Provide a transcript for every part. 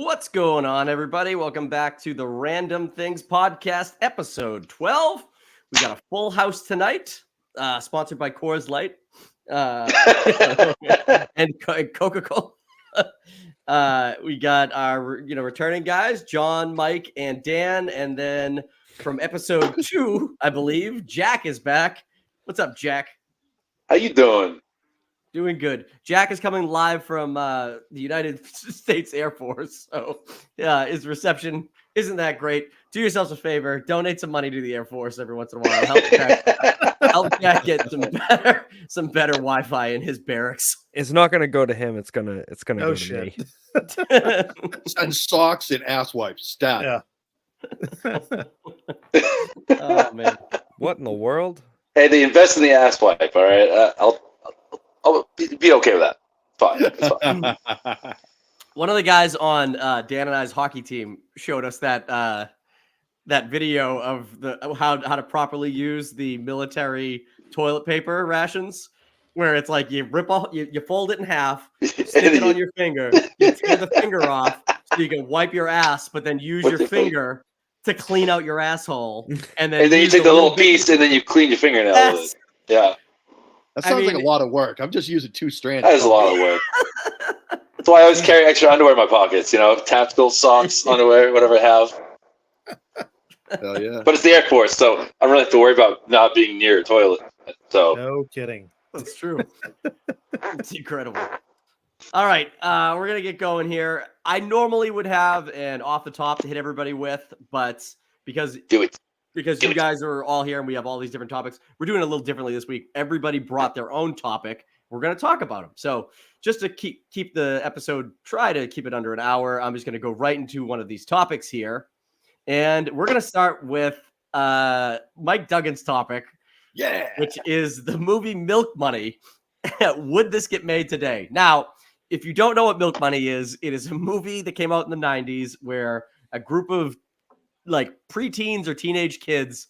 What's going on, everybody? Welcome back to the Random Things Podcast, episode 12. We got a full house tonight, sponsored by Coors Light and Coca-Cola. We got our, returning guys, John, Mike, and Dan. And then from episode 2, I believe, Jack is back. What's up, Jack? How you doing? Doing good. Jack is coming live from the United States Air Force. So his reception isn't that great. Do yourselves a favor. Donate some money to the Air Force every once in a while. Help Jack get some better Wi-Fi in his barracks. It's not going to go to him. It's gonna go to me. And socks and ass wipes. Stat. Yeah. Oh, man. What in the world? Hey, they invest in the ass wipe, all right? I'll be okay with that. Fine. It's fine. One of the guys on Dan and I's hockey team showed us that video of how to properly use the military toilet paper rations, where it's like you you fold it in half, stick it on your finger, you tear the finger off so you can wipe your ass, but then use your finger to clean out your asshole, and then you take the little piece and then you clean your fingernail with it. Yeah. That sounds like a lot of work. I'm just using 2 strands. That is a lot of work. That's why I always carry extra underwear in my pockets, tactical socks, underwear, whatever I have. Hell yeah. But it's the Air Force, so I don't really have to worry about not being near a toilet. So no kidding. That's true. It's incredible. All right, we're going to get going here. I normally would have an off the top to hit everybody with, but because you guys are all here and we have all these different topics, we're doing it a little differently this week. Everybody brought their own topic. We're going to talk about them. So just to keep the episode, try to keep it under an hour, I'm just going to go right into one of these topics here. And we're going to start with Mike Duggan's topic, which is the movie Milk Money. Would this get made today? Now, if you don't know what Milk Money is, it is a movie that came out in the 90s where a group of like preteens or teenage kids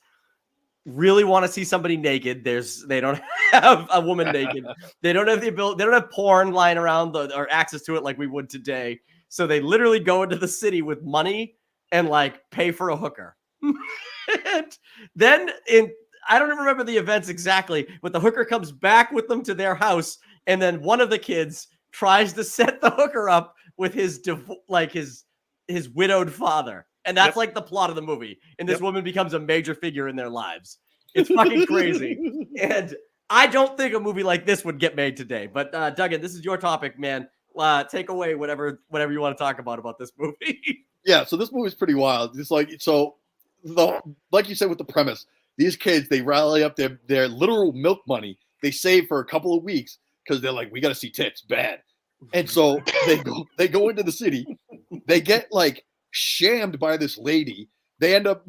really want to see somebody naked. They don't have a woman naked. They don't have the ability. They don't have porn lying around or access to it like we would today. So they literally go into the city with money and like pay for a hooker. And then I don't even remember the events exactly, but the hooker comes back with them to their house, and then one of the kids tries to set the hooker up with his widowed father. And that's like the plot of the movie. And this woman becomes a major figure in their lives. It's fucking crazy. And I don't think a movie like this would get made today. But Duggan, this is your topic, man. Take away whatever you want to talk about this movie. Yeah, so this movie's pretty wild. It's like like you said with the premise, these kids, they rally up their literal milk money they save for a couple of weeks because they're like, we got to see tits bad. And so they go into the city. They get like shammed by this lady. They end up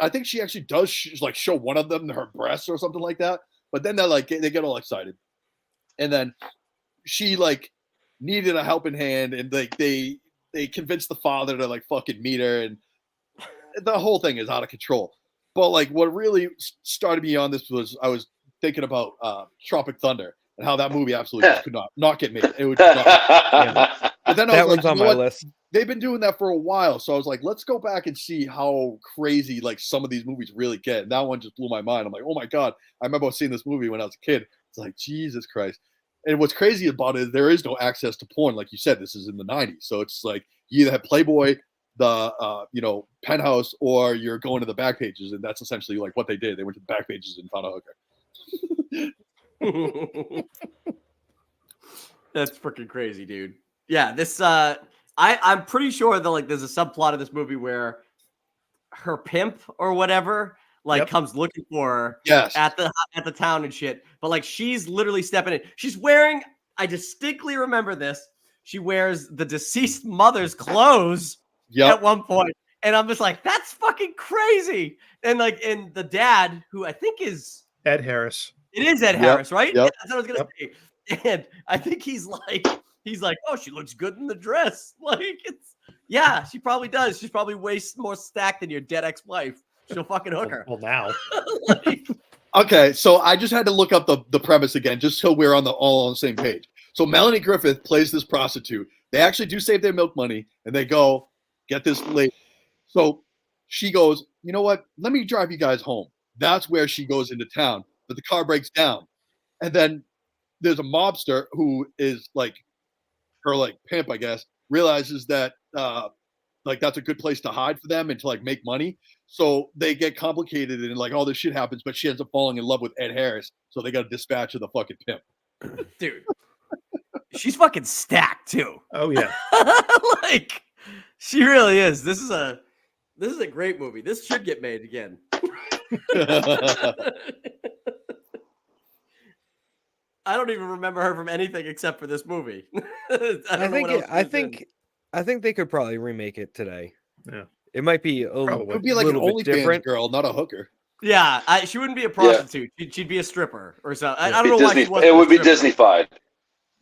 I think she actually does show one of them her breasts or something like that, but then they get all excited, and then she like needed a helping hand, and like they convinced the father to like fucking meet her, and the whole thing is out of control. But like what really started me on this was I was thinking about Tropic Thunder and how that movie absolutely just could not get made. It would not. But then that one's on my list. They've been doing that for a while, so I was like, let's go back and see how crazy like some of these movies really get. And that one just blew my mind. I'm like, oh my god, I remember seeing this movie when I was a kid. It's like, Jesus Christ. And what's crazy about it is there is no access to porn, like you said. This is in the 90s, so it's like you either have Playboy, the Penthouse, or you're going to the back pages, and that's essentially like what they did. They went to the back pages and found a hooker. That's freaking crazy, dude. Yeah, this I'm pretty sure that like there's a subplot of this movie where her pimp or whatever comes looking for her at the town and shit. But like she's literally stepping in. She's wearing, I distinctly remember this. She wears the deceased mother's clothes at one point. And I'm just like, that's fucking crazy. And and the dad, who I think is Ed Harris. It is Ed Harris, right? Yep. That's what I was gonna say. And I think he's like, oh, she looks good in the dress. She probably does. She's probably way more stacked than your dead ex-wife. She'll fucking hook her. Well, now. Okay, so I just had to look up the premise again, just so we're all on the same page. So Melanie Griffith plays this prostitute. They actually do save their milk money, and they go get this lady. So she goes, you know what? Let me drive you guys home. That's where she goes into town, but the car breaks down, and then there's a mobster who is like her like pimp, I guess, realizes that like that's a good place to hide for them and to like make money. So they get complicated and like all this shit happens, but she ends up falling in love with Ed Harris. So they got to dispatch of the fucking pimp. Dude. She's fucking stacked too. Oh yeah. Like she really is. This is a great movie. This should get made again. I don't even remember her from anything except for this movie. I think they could probably remake it today. Yeah. It might be a Probably. It would be like an little bit OnlyFans different. girl, not a hooker. Yeah, she wouldn't be a prostitute. She'd be a stripper or something. I don't know why she wasn't. It would be a stripper. Disney-fied.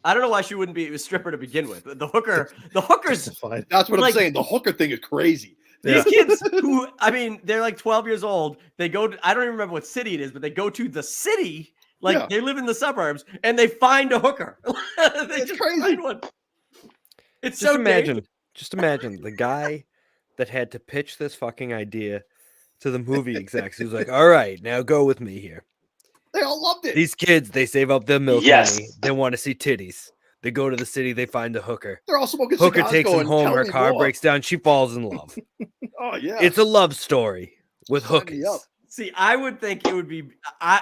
I don't know why she wouldn't be a stripper to begin with. The hooker's Fine. That's what Like- I'm saying. The hooker thing is crazy. these kids who, I mean, they're like 12 years old. They go to, I don't even remember what city it is, but they go to the city. Like Yeah. they live in the suburbs and they find a hooker. They It's just crazy. find one. It's Just so imagine the guy that had to pitch this fucking idea to the movie execs. He was like, "All right, now go with me here. They all loved it. These kids, they save up their milk Yes. money. They want to see titties. They go to the city. They find a hooker. They're all smoking Hooker cigars takes them going, home. "Tell Her me car more." breaks down. She falls in love. Oh yeah. It's a love story with Sign me hookers. up. See, I would think it would be.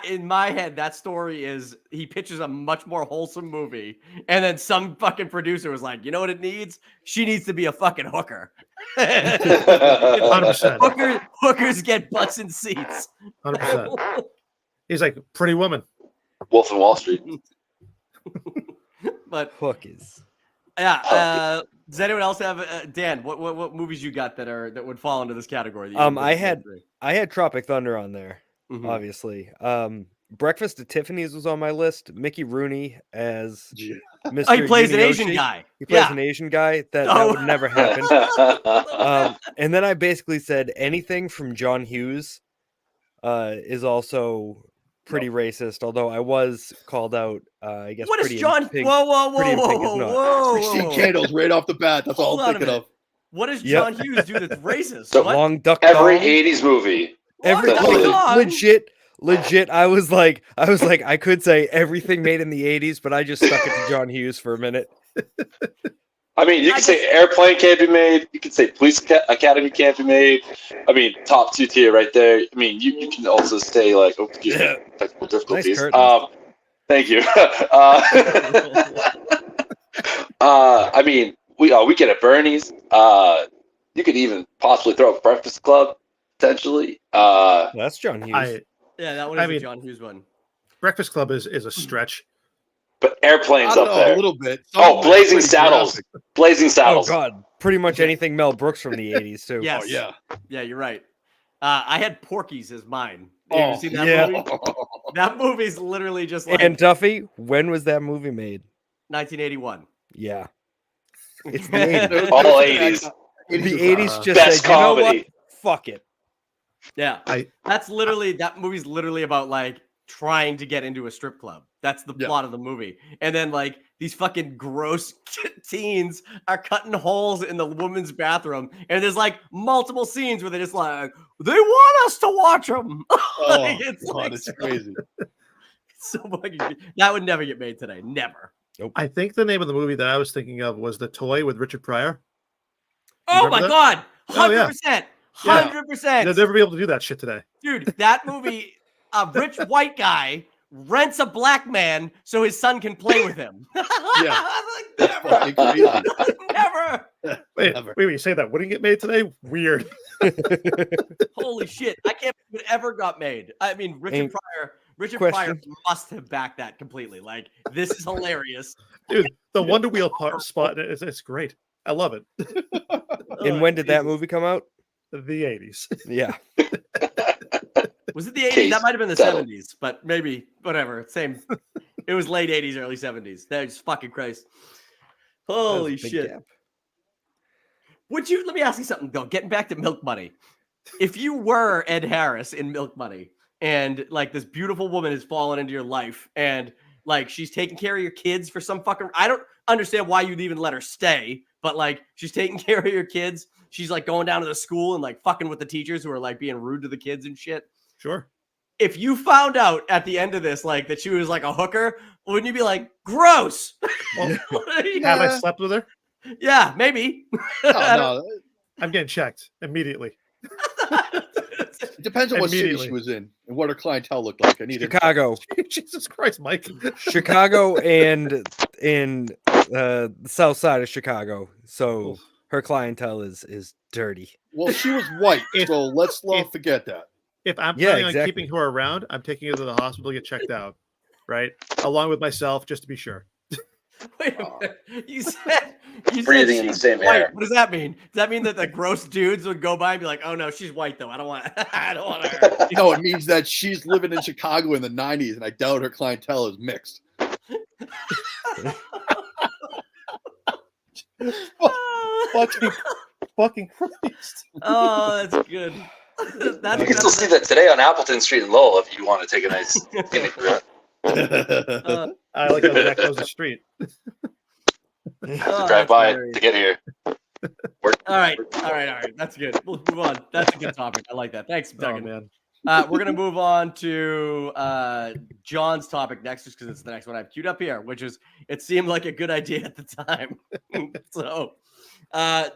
In my head, that story is he pitches a much more wholesome movie, and then some fucking producer was like, "You know what it needs? She needs to be a fucking hooker." 100%. Hookers get butts in seats. 100%. He's like Pretty Woman. Wolf of Wall Street. But Hookers. yeah, does anyone else have Dan? What movies you got that would fall into this category? that you I had Tropic Thunder on there, Mhm. obviously. Breakfast at Tiffany's was on my list. Mickey Rooney as Yeah. Mr. Oh, he plays an Asian Yunioshi. guy. He plays Yeah. an Asian guy. That Oh. would never happen. And then I basically said anything from John Hughes is also pretty racist. Although I was called out, I guess. What is Pretty in John? Pink- Whoa, Pretty in Pink is whoa, not. whoa, 16 whoa. candles right off the bat. That's all Hold I'm on a thinking minute. of. What does Yep. John Hughes do that's racist? So What? Long duck Every dong. 80s movie. Every What? That's Hold on. legit. I was like, I could say everything made in the '80s, but I just stuck it to John Hughes for a minute. I mean, you can say Airplane can't be made. You can say Police Academy can't be made. I mean, top 2 tier right there. I mean, you can also say like, oh, excuse me, technical difficulties. curtains. Thank you. I mean, we get at Bernie's. You could even possibly throw a Breakfast Club potentially. That's John Hughes. Yeah, that one I is a mean- John Hughes one. Breakfast Club is a stretch. But Airplane's I don't up know, there. a little bit. Oh, Some of it's Blazing pretty Saddles. graphic. Blazing Oh Saddles. God, pretty much anything Mel Brooks from the '80s too. Yes. Oh yeah. Yeah, you're right. I had Porky's as mine. Have Oh, you seen that yeah. movie? That movie's literally just like And Duffy, when was that movie made? 1981. Yeah, it's the '80s. All 80s. The '80s just Best said, you know what? comedy. Fuck it. Yeah. That movie's literally about like trying to get into a strip club. That's the Yeah. plot of the movie. And then like these fucking gross teens are cutting holes in the woman's bathroom. And there's like multiple scenes where they're just like, they want us to watch them. Oh, it's God, like it's so, crazy. so fucking, that would never get made today. Never. I think the name of the movie that I was thinking of was The Toy with Richard Pryor. Oh Remember my that? God. Oh, yeah. 100%. Yeah. 100%. They'll never be able to do that shit today. Dude, that movie, a rich white guy rents a black man so his son can play with him. Yeah. Like, Fucking crazy. never. Wait, Never. you say that wouldn't get made today? Weird. Holy shit. I can't believe it ever got made. I mean, Richard Pryor question. must have backed that completely. Like, this is hilarious. Dude, the Wonder Wheel spot is it's great. I love it. And when did that movie come out? The 80s. Yeah, Was it the 80s? Case That might have been the settled. 70s, but maybe, whatever. Same. It was late 80s, early 70s. That's fucking Christ. That was a Holy big shit. gap. Let me ask you something, though. Getting back to Milk Money. If you were Ed Harris in Milk Money and like this beautiful woman has fallen into your life and Like she's taking care of your kids for some fucking. I don't understand why you'd even let her stay, but like she's taking care of your kids. She's like going down to the school and like fucking with the teachers who are like being rude to the kids and shit. Sure. If you found out at the end of this, like that she was like a hooker, wouldn't you be like, gross? Well, have I slept with her? Yeah, maybe. No, I'm getting checked immediately. it depends on what city she was in and what her clientele looked like. I need Chicago. Jesus Christ, Mike. Chicago and in the south side of Chicago. So her clientele is dirty. Well, she was white, so let's not forget that. If I'm planning on keeping her around, I'm taking her to the hospital to get checked out, right? Along with myself, just to be sure. Wait a minute. You said breathing in the same white. air. What does that mean? Does that mean that the gross dudes would go by and be like, "Oh no, she's white though. I don't want her." No, it means that she's living in Chicago in the 90s, and I doubt her clientele is mixed. Fucking Christ. Oh, that's good. You can still see that today on Appleton Street in Lowell if you want to take a nice I like how Jack knows the street. have to drive by to get here. All right. That's good. We'll move on. That's a good topic. I like that. Thanks, Doug. Oh, man. We're gonna move on to John's topic next, just because it's the next one I've queued up here, which is it seemed like a good idea at the time. So,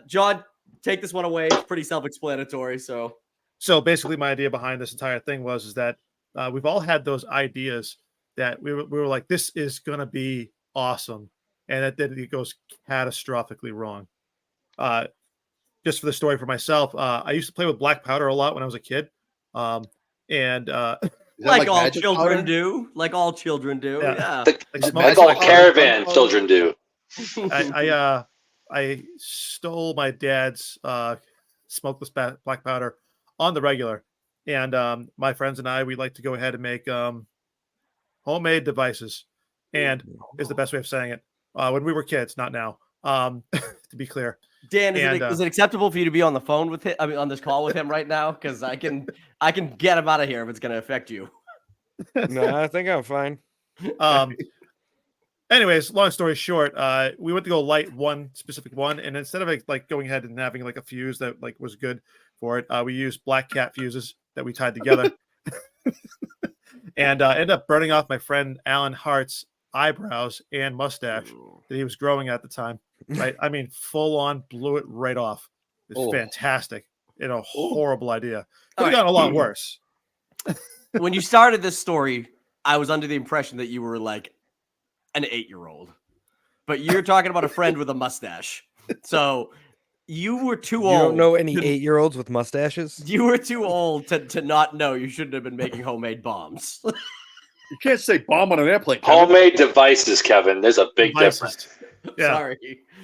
John, take this one away. It's pretty self-explanatory. So basically, my idea behind this entire thing was that we've all had those ideas that we were like, this is gonna be awesome, and then it goes catastrophically wrong. Just for the story for myself, I used to play with black powder a lot when I was a kid, and like all children do, like all children do, yeah. Like all caravan children do. I stole my dad's smokeless black powder on the regular, and my friends and we like to go ahead and make homemade devices, and is the best way of saying it. When we were kids, not now. To be clear, Dan, is it acceptable for you to be on the phone with him? I mean, on this call with him right now, because I can get him out of here if it's going to affect you. No, I think I'm fine. Anyways, long story short, we went to go light one specific one, and instead of like going ahead and having like a fuse that like was good for it, we used black cat fuses that we tied together, and ended up burning off my friend Alan Hart's eyebrows and mustache that he was growing at the time. Right, I mean, full on blew it right off. It's fantastic. Horrible idea. Could have gone a lot worse. When you started this story, I was under the impression that you were like an 8-year-old, but you're talking about a friend with a mustache. So you were too old. You don't know any 8-year-olds with mustaches? You were too old to not know you shouldn't have been making homemade bombs. You can't say bomb on an airplane. Homemade devices, Kevin. There's a big difference. Yeah.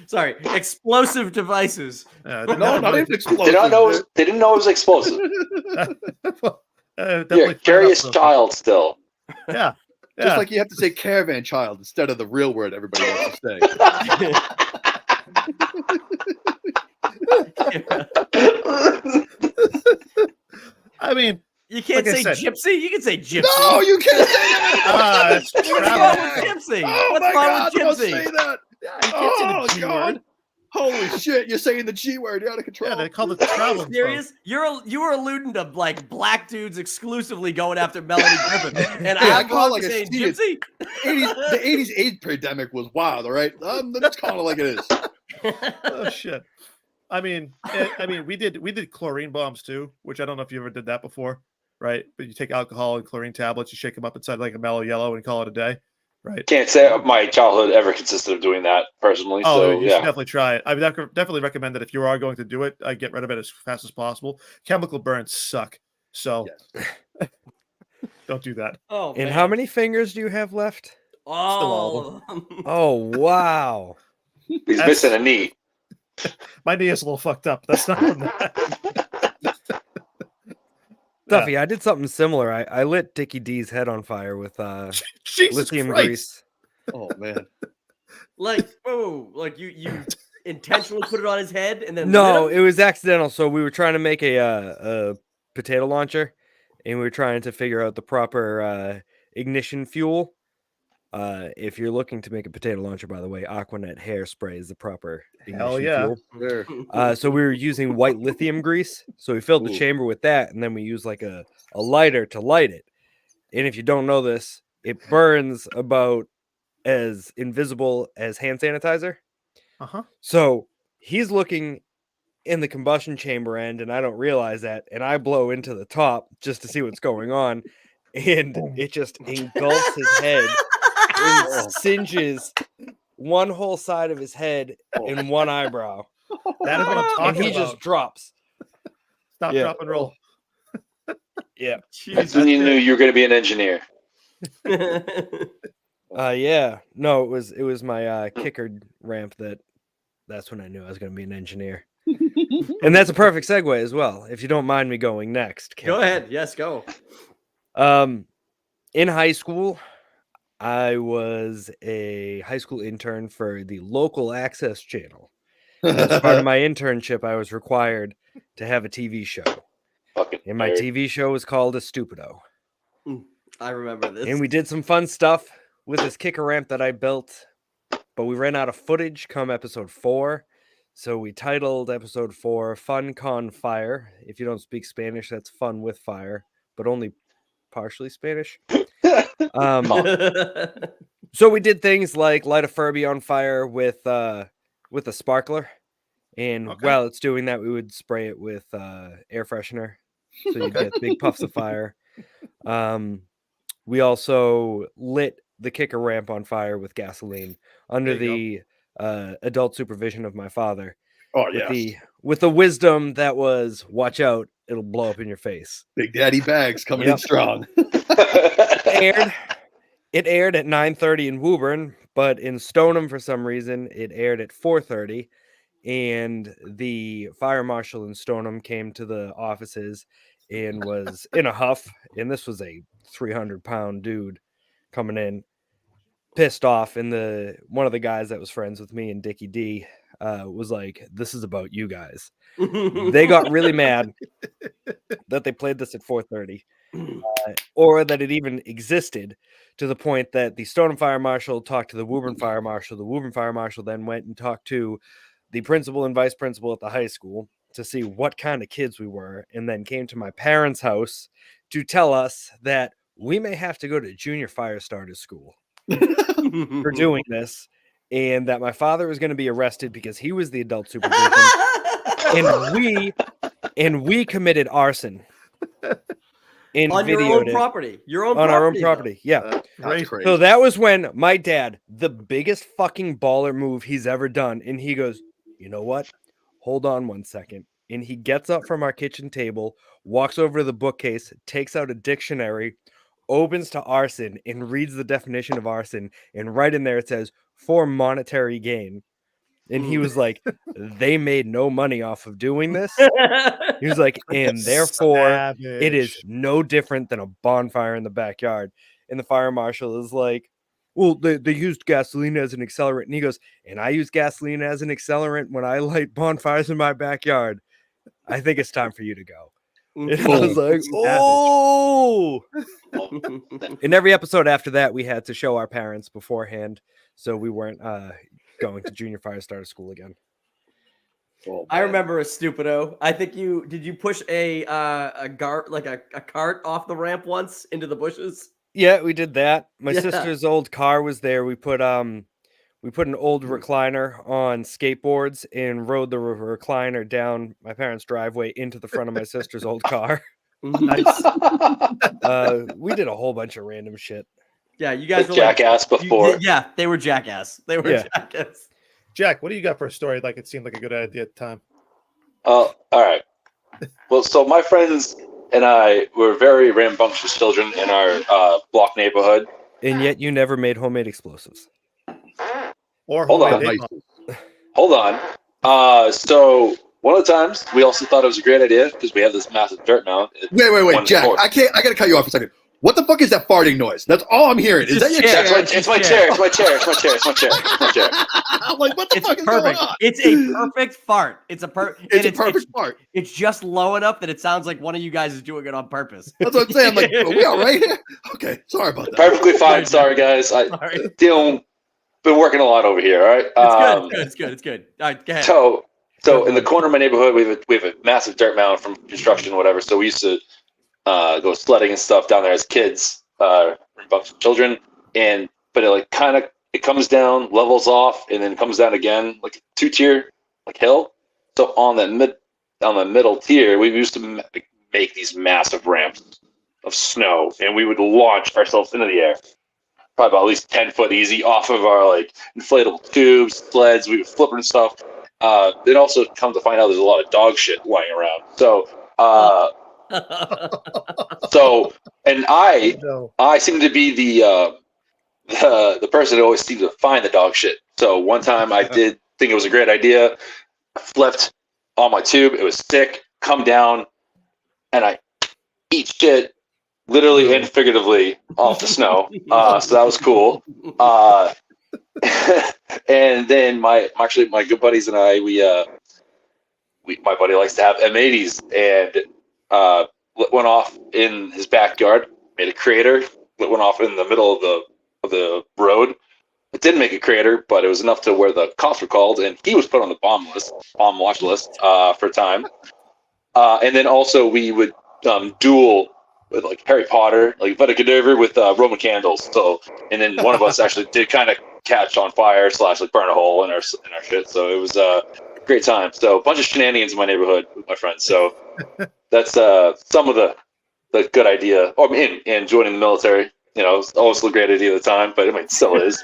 Sorry. Explosive devices. No, not even explosive. They didn't know it was explosive. You're a curious child still. Yeah. Just like you have to say caravan child instead of the real word everybody wants to say. I mean, you can't say gypsy. You can say gypsy. No, you can't say that. What's wrong with gypsy? What's wrong with gypsy? Don't say that. Oh, God. Holy shit, you're saying the G word. You're out of control. Yeah, they call it the travel. Serious? You were alluding to like black dudes exclusively going after Melanie Griffin, and I I'm call like saying gypsy. The 80s AIDS pandemic was wild. All right, let's call it like it is. Oh shit. I mean, we did chlorine bombs too, which I don't know if you ever did that before, right? But you take alcohol and chlorine tablets, you shake them up inside like a mellow yellow, and call it a day. Right. Can't say my childhood ever consisted of doing that personally. Oh, so you yeah, should definitely try it. I would definitely recommend that if you are going to do it, get rid of it as fast as possible. Chemical burns suck, so don't do that. Oh, and man. how many fingers do you have left? Oh, Oh wow! he's missing a knee. My knee is a little fucked up. That's not from that. Duffy, I did something similar. I lit Dickie D's head on fire with lithium grease. Oh man! like you intentionally put it on his head and then No, lit him? it was accidental. So we were trying to make a potato launcher, and we were trying to figure out the proper ignition fuel. If you're looking to make a potato launcher, by the way, Aquanet hairspray is the proper Hell ignition yeah. fuel. Sure. So we were using white lithium grease. So we filled the Ooh. chamber with that, and then we used like a lighter to light it. And if you don't know this, it burns about as invisible as hand sanitizer. Uh-huh. So he's looking in the combustion chamber end, and I don't realize that, and I blow into the top just to see what's going on, and it just engulfs his head and singes one whole side of his head and one eyebrow. That is what I'm talking And he about. just drops. Stop, Yeah. drop, and roll. Yeah. That's when you knew you were going to be an engineer. Yeah. No, it was my kicker ramp that's when I knew I was going to be an engineer. And that's a perfect segue as well, if you don't mind me going next. Go Captain. ahead. Yes, go. In high school, I was a high school intern for the local access channel. As part of my internship, I was required to have a TV show. And my TV show was called A Stupido. I remember this. And we did some fun stuff with this kicker ramp that I built, but we ran out of footage come episode 4. So we titled episode 4 Fun Con Fire. If you don't speak Spanish, that's fun with fire, but only partially Spanish. So we did things like light a Furby on fire with a sparkler. And while it's doing that, we would spray it with air freshener. So you get big puffs of fire. We also lit the kicker ramp on fire with gasoline under the adult supervision of my father. Oh, yeah. With the wisdom that was, watch out, it'll blow up in your face. Big Daddy Bags coming in strong. It aired at 9:30 in Woburn, but in Stoneham, for some reason, it aired at 4:30. And the fire marshal in Stoneham came to the offices and was in a huff. And this was a 300-pound dude coming in, pissed off. And one of the guys that was friends with me and Dickie D was like, "This is about you guys." They got really mad that they played this at 4:30, or that it even existed, to the point that the Stoneham fire marshal talked to the Woburn fire marshal. The Woburn fire marshal then went and talked to the principal and vice principal at the high school to see what kind of kids we were, and then came to my parents' house to tell us that we may have to go to junior fire starter school for doing this, and that my father was going to be arrested because he was the adult supervision, and we committed arson. On your own property. On our own property. Yeah. That's crazy. So that was when my dad, the biggest fucking baller move he's ever done, and he goes, "You know what? Hold on one second." And he gets up from our kitchen table, walks over to the bookcase, takes out a dictionary, opens to arson, and reads the definition of arson. And right in there it says, "for monetary gain." And he was like, "They made no money off of doing this." He was like, "and therefore it is no different than a bonfire in the backyard." And the fire marshal is like, "Well, they used gasoline as an accelerant." And he goes, "And I use gasoline as an accelerant when I light bonfires in my backyard. I think it's time for you to go." And I was like, "Oh!" In every episode after that, we had to show our parents beforehand, so we weren't going to junior fire starter school again. I remember a stupido. I think did you push a cart off the ramp once into the bushes? Yeah, we did that. My sister's old car was there. We put an old recliner on skateboards and rode the recliner down my parents' driveway into the front of my sister's old car. Nice. We did a whole bunch of random shit. Yeah, you guys were jackass before. Yeah, they were jackass. Jackass. Jack, what do you got for a story? Like, it seemed like a good idea at the time. All right. Well, so my friends and I were very rambunctious children in our block neighborhood. And yet you never made homemade explosives. Or Hold on. So one of the times we also thought it was a great idea because we have this massive dirt mound. Wait, Jack. I gotta cut you off for a second. What the fuck is that farting noise? That's all I'm hearing. Is that your chair? It's my chair. It's my chair. I'm like, what the fuck is going on? It's a perfect fart. It's a perfect fart. It's just low enough that it sounds like one of you guys is doing it on purpose. That's what I'm saying. I'm like, are we all right here? Okay, sorry about that. Perfectly fine. Sorry, guys. Been working a lot over here. All right. It's good. All right, go ahead. So in the corner of my neighborhood, we have a massive dirt mound from construction, whatever. So we used to go sledding and stuff down there as kids, a bunch of children. But it comes down, levels off, and then comes down again, like a 2-tier hill. So on the middle tier, we used to make these massive ramps of snow, and we would launch ourselves into the air, probably about at least 10 foot easy off of our inflatable tubes, sleds. We would flip and stuff. Then also come to find out there's a lot of dog shit lying around. So and I seem to be the person who always seemed to find the dog shit. So one time I did think it was a great idea. I flipped on my tube. It was sick. Come down, and I eat shit, literally and figuratively, off the snow. So that was cool. And then my good buddies and I, my buddy likes to have M80s, and went off in his backyard, made a crater, went off in the middle of the road. It didn't make a crater, but it was enough to where the cops were called, and he was put on the bomb watch list for a time. And then also we would duel with Harry Potter, lit a cadaver with Roman candles. So, and then one of us actually did kind of catch on fire / burn a hole in our shit. So it was a great time. So a bunch of shenanigans in my neighborhood with my friends. So that's some of the good idea. And joining the military. It's always a great idea at the time, but it still is.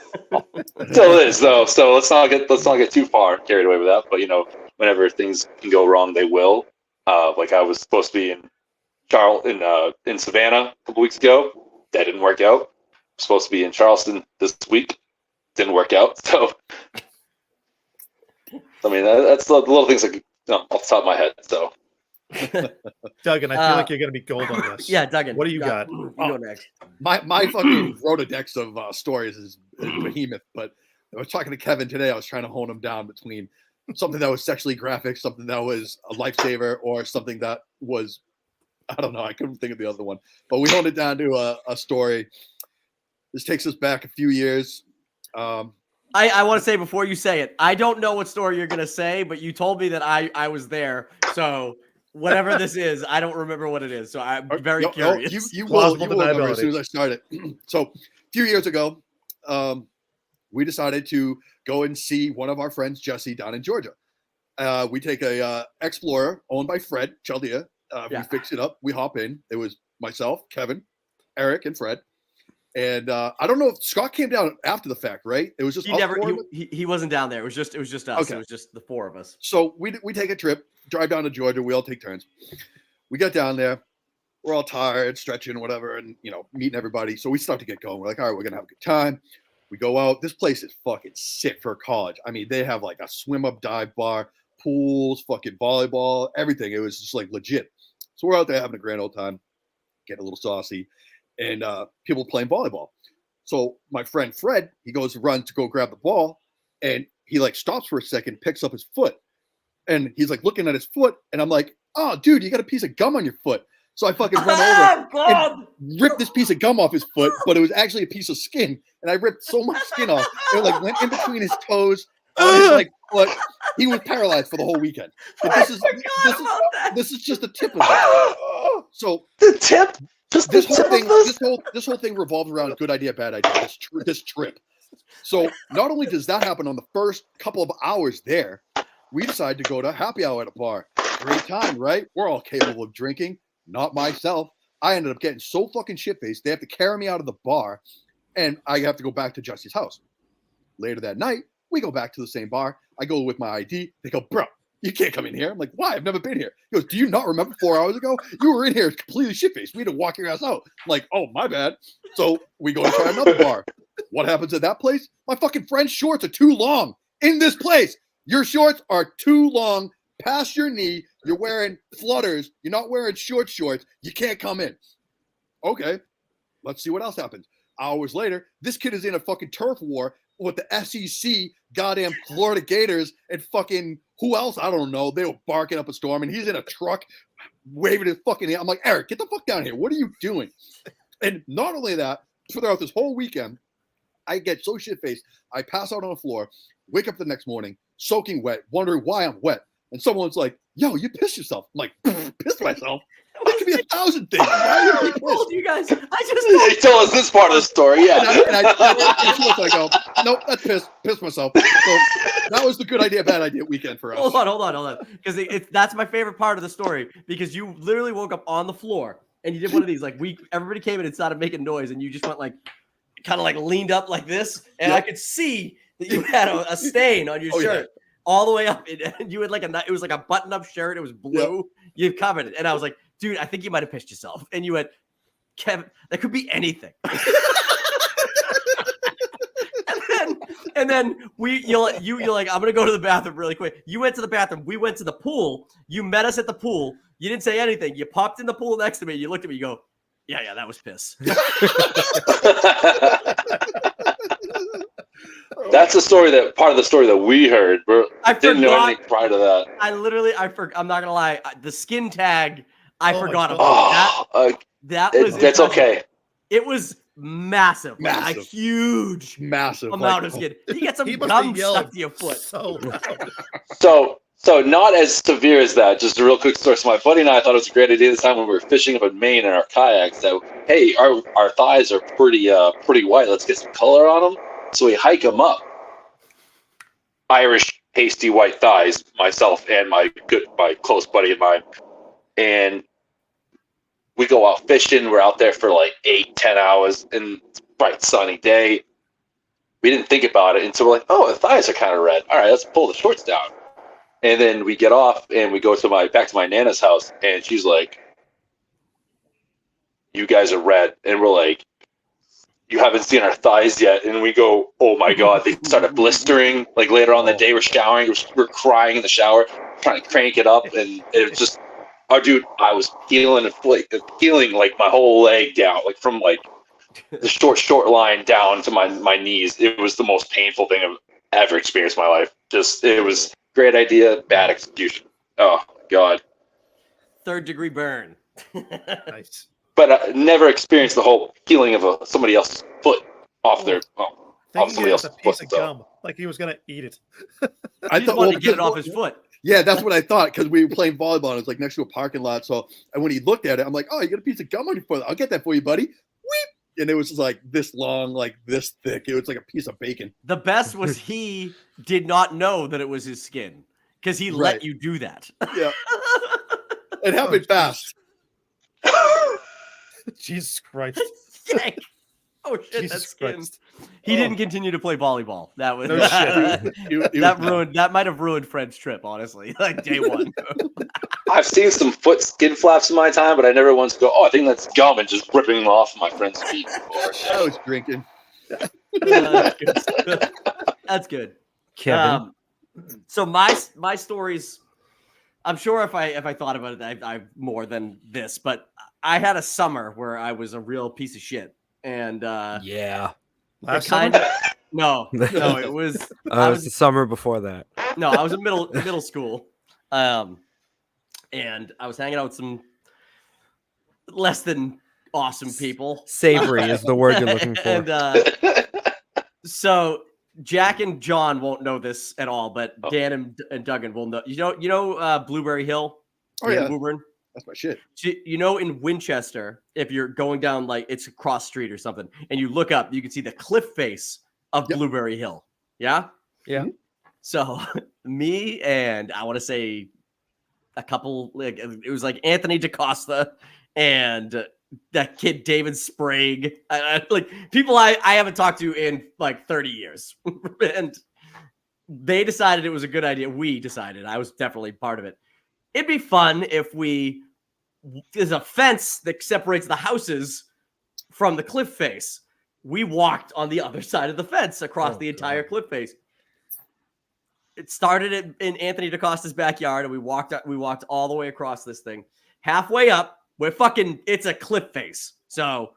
Still is though. So let's not get too far carried away with that. But whenever things can go wrong, they will. I was supposed to be in Savannah a couple weeks ago. That didn't work out. I'm supposed to be in Charleston this week. Didn't work out. So that's the little things off the top of my head. So. Duggan, I feel like you're going to be gold on this. Yeah, Duggan. What do you got? You go next. My fucking Rolodex of stories is behemoth, but I was talking to Kevin today. I was trying to hone him down between something that was sexually graphic, something that was a lifesaver, or something that was, I don't know, I couldn't think of the other one. But we honed it down to a story. This takes us back a few years. I want to say before you say it, I don't know what story you're going to say, but you told me that I was there. So whatever this is, I don't remember what it is. So I'm very curious. You will remember as soon as I started. So a few years ago, we decided to go and see one of our friends, Jesse, down in Georgia. We take a Explorer owned by Fred Chaldea. We fix it up. We hop in. It was myself, Kevin, Eric, and Fred. And I don't know if Scott came down after the fact, right? It was just he wasn't down there. It was just us. Okay. It was just the four of us. So we take a trip, drive down to Georgia. We all take turns. We get down there. We're all tired, stretching, whatever, and meeting everybody. So we start to get going. We're like, all right, we're gonna have a good time. We go out. This place is fucking sick for college. I mean, they have a swim up dive bar, pools, fucking volleyball, everything. It was just legit. So we're out there having a grand old time, getting a little saucy. And people playing volleyball. So my friend Fred, he goes to run to go grab the ball, and he stops for a second, picks up his foot, and he's looking at his foot, and I'm like, "Oh, dude, you got a piece of gum on your foot." So I fucking run over and ripped this piece of gum off his foot, but it was actually a piece of skin, and I ripped so much skin off, it went in between his toes, on his foot. He was paralyzed for the whole weekend. But this is just the tip of it. So the tip. This whole thing revolved around good idea, bad idea. This trip. So not only does that happen on the first couple of hours there, we decide to go to happy hour at a bar. Great time, right? We're all capable of drinking. Not myself. I ended up getting so fucking shit-faced, they have to carry me out of the bar, and I have to go back to Jesse's house. Later that night, we go back to the same bar. I go with my ID. They go, bro, you can't come in here. I'm like, why? I've never been here. He goes, do you not remember 4 hours ago? You were in here completely shit-faced. We had to walk your ass out. I'm like, oh, my bad. So we go to try another bar. What happens at that place? My fucking friend's shorts are too long in this place. Your shorts are too long past your knee. You're wearing flutters. You're not wearing shorts. You can't come in. Okay. let's see what else happens. Hours later, this kid is in a fucking turf war with the SEC, goddamn Florida Gators, and fucking who else? I don't know. They were barking up a storm, and he's in a truck waving his fucking hand. I'm like, Eric, get the fuck down here. What are you doing? And not only that, throughout this whole weekend, I get so shit-faced. I pass out on the floor, wake up the next morning, soaking wet, wondering why I'm wet. And someone's like, yo, you pissed yourself. I'm like, pissed myself? That could be 1,000 things. Why would you be I told pissed? you guys. I just They tell us this part of the story. Yeah. I go, nope, that's pissed myself. So that was the good idea, bad idea weekend for us. hold on. Because that's my favorite part of the story. Because you literally woke up on the floor and you did one of these. Like everybody came in and started making noise, and you just went like, kind of like leaned up like this, and I could see that you had a stain on your shirt all the way up. And you had like it was like a button-up shirt. It was blue. You covered it, and I was like, dude, I think you might have pissed yourself. And you went, Kevin, that could be anything. and then you're like, I'm gonna go to the bathroom really quick. You went to the bathroom. We went to the pool. You met us at the pool. You didn't say anything. You popped in the pool next to me. You looked at me. You go, yeah, that was piss. That's the story part of the story that we heard. I didn't know anything prior to that. I'm not gonna lie. The skin tag, I forgot about that. That's okay. It was massive. Like a huge amount of skin. You get some gum stuck to your foot. So not as severe as that. Just a real quick story. So my buddy and I thought it was a great idea this time when we were fishing up in Maine in our kayaks. That hey, our thighs are pretty white. Let's get some color on them. So we hike them up. Irish pasty white thighs. Myself and my close buddy of mine, and we go out fishing. We're out there for like 8-10 hours, and it's a bright sunny day. We didn't think about it until we're like, oh, the thighs are kind of red. All right, let's pull the shorts down. And then we get off and we go back to my Nana's house, and she's like, you guys are red. And we're like, you haven't seen our thighs yet. And we go, oh my God, they started blistering. Like later on the day, we're showering, we're crying in the shower, trying to crank it up. And it was just, oh dude, I was peeling like my whole leg down, like from like the short line down to my knees. It was the most painful thing I've ever experienced in my life. It was great idea, bad execution. Oh God. 3rd-degree burn. Nice. But I never experienced the whole peeling of somebody else's foot off somebody else's piece foot. of gum, like he was gonna eat it. I thought wanted to get it off his foot. Yeah, that's what I thought, because we were playing volleyball and it was like next to a parking lot. So, and when he looked at it, I'm like, oh, you got a piece of gum on your foot. I'll get that for you, buddy. Weep. And it was just like this long, like this thick. It was like a piece of bacon. The best was he did not know that it was his skin because he let you do that. Yeah. It happened fast. Jesus Christ. Oh shit, Jesus that's skin. Christ. He didn't continue to play volleyball. That was No that might have ruined Fred's trip, honestly. Like day one. I've seen some foot skin flaps in my time, but I never once go, oh, I think that's gum, and just ripping them off my friend's feet. I was drinking. That's good. Kevin. So my stories, I'm sure if I thought about it, I've more than this, but I had a summer where I was a real piece of shit. And yeah. Last kind summer? of no, it was I was the summer before that. No, I was in middle school. And I was hanging out with some less than awesome people. Savory is the word you're looking for. And so Jack and John won't know this at all, but Dan and Duggan will know. You know Blueberry Hill? Oh yeah, Woburn? That's my shit. You know, in Winchester, if you're going down like it's a cross street or something, and you look up, you can see the cliff face of Blueberry Hill. Yeah? Yeah. So me and I want to say a couple, like it was like Anthony DaCosta and that kid David Sprague, like people I haven't talked to in like 30 years. And they decided it was a good idea. We decided, I was definitely part of it. It'd be fun if there's a fence that separates the houses from the cliff face. We walked on the other side of the fence across the entire cliff face. It started in Anthony DaCosta's backyard, and we walked all the way across this thing. Halfway up, it's a cliff face. So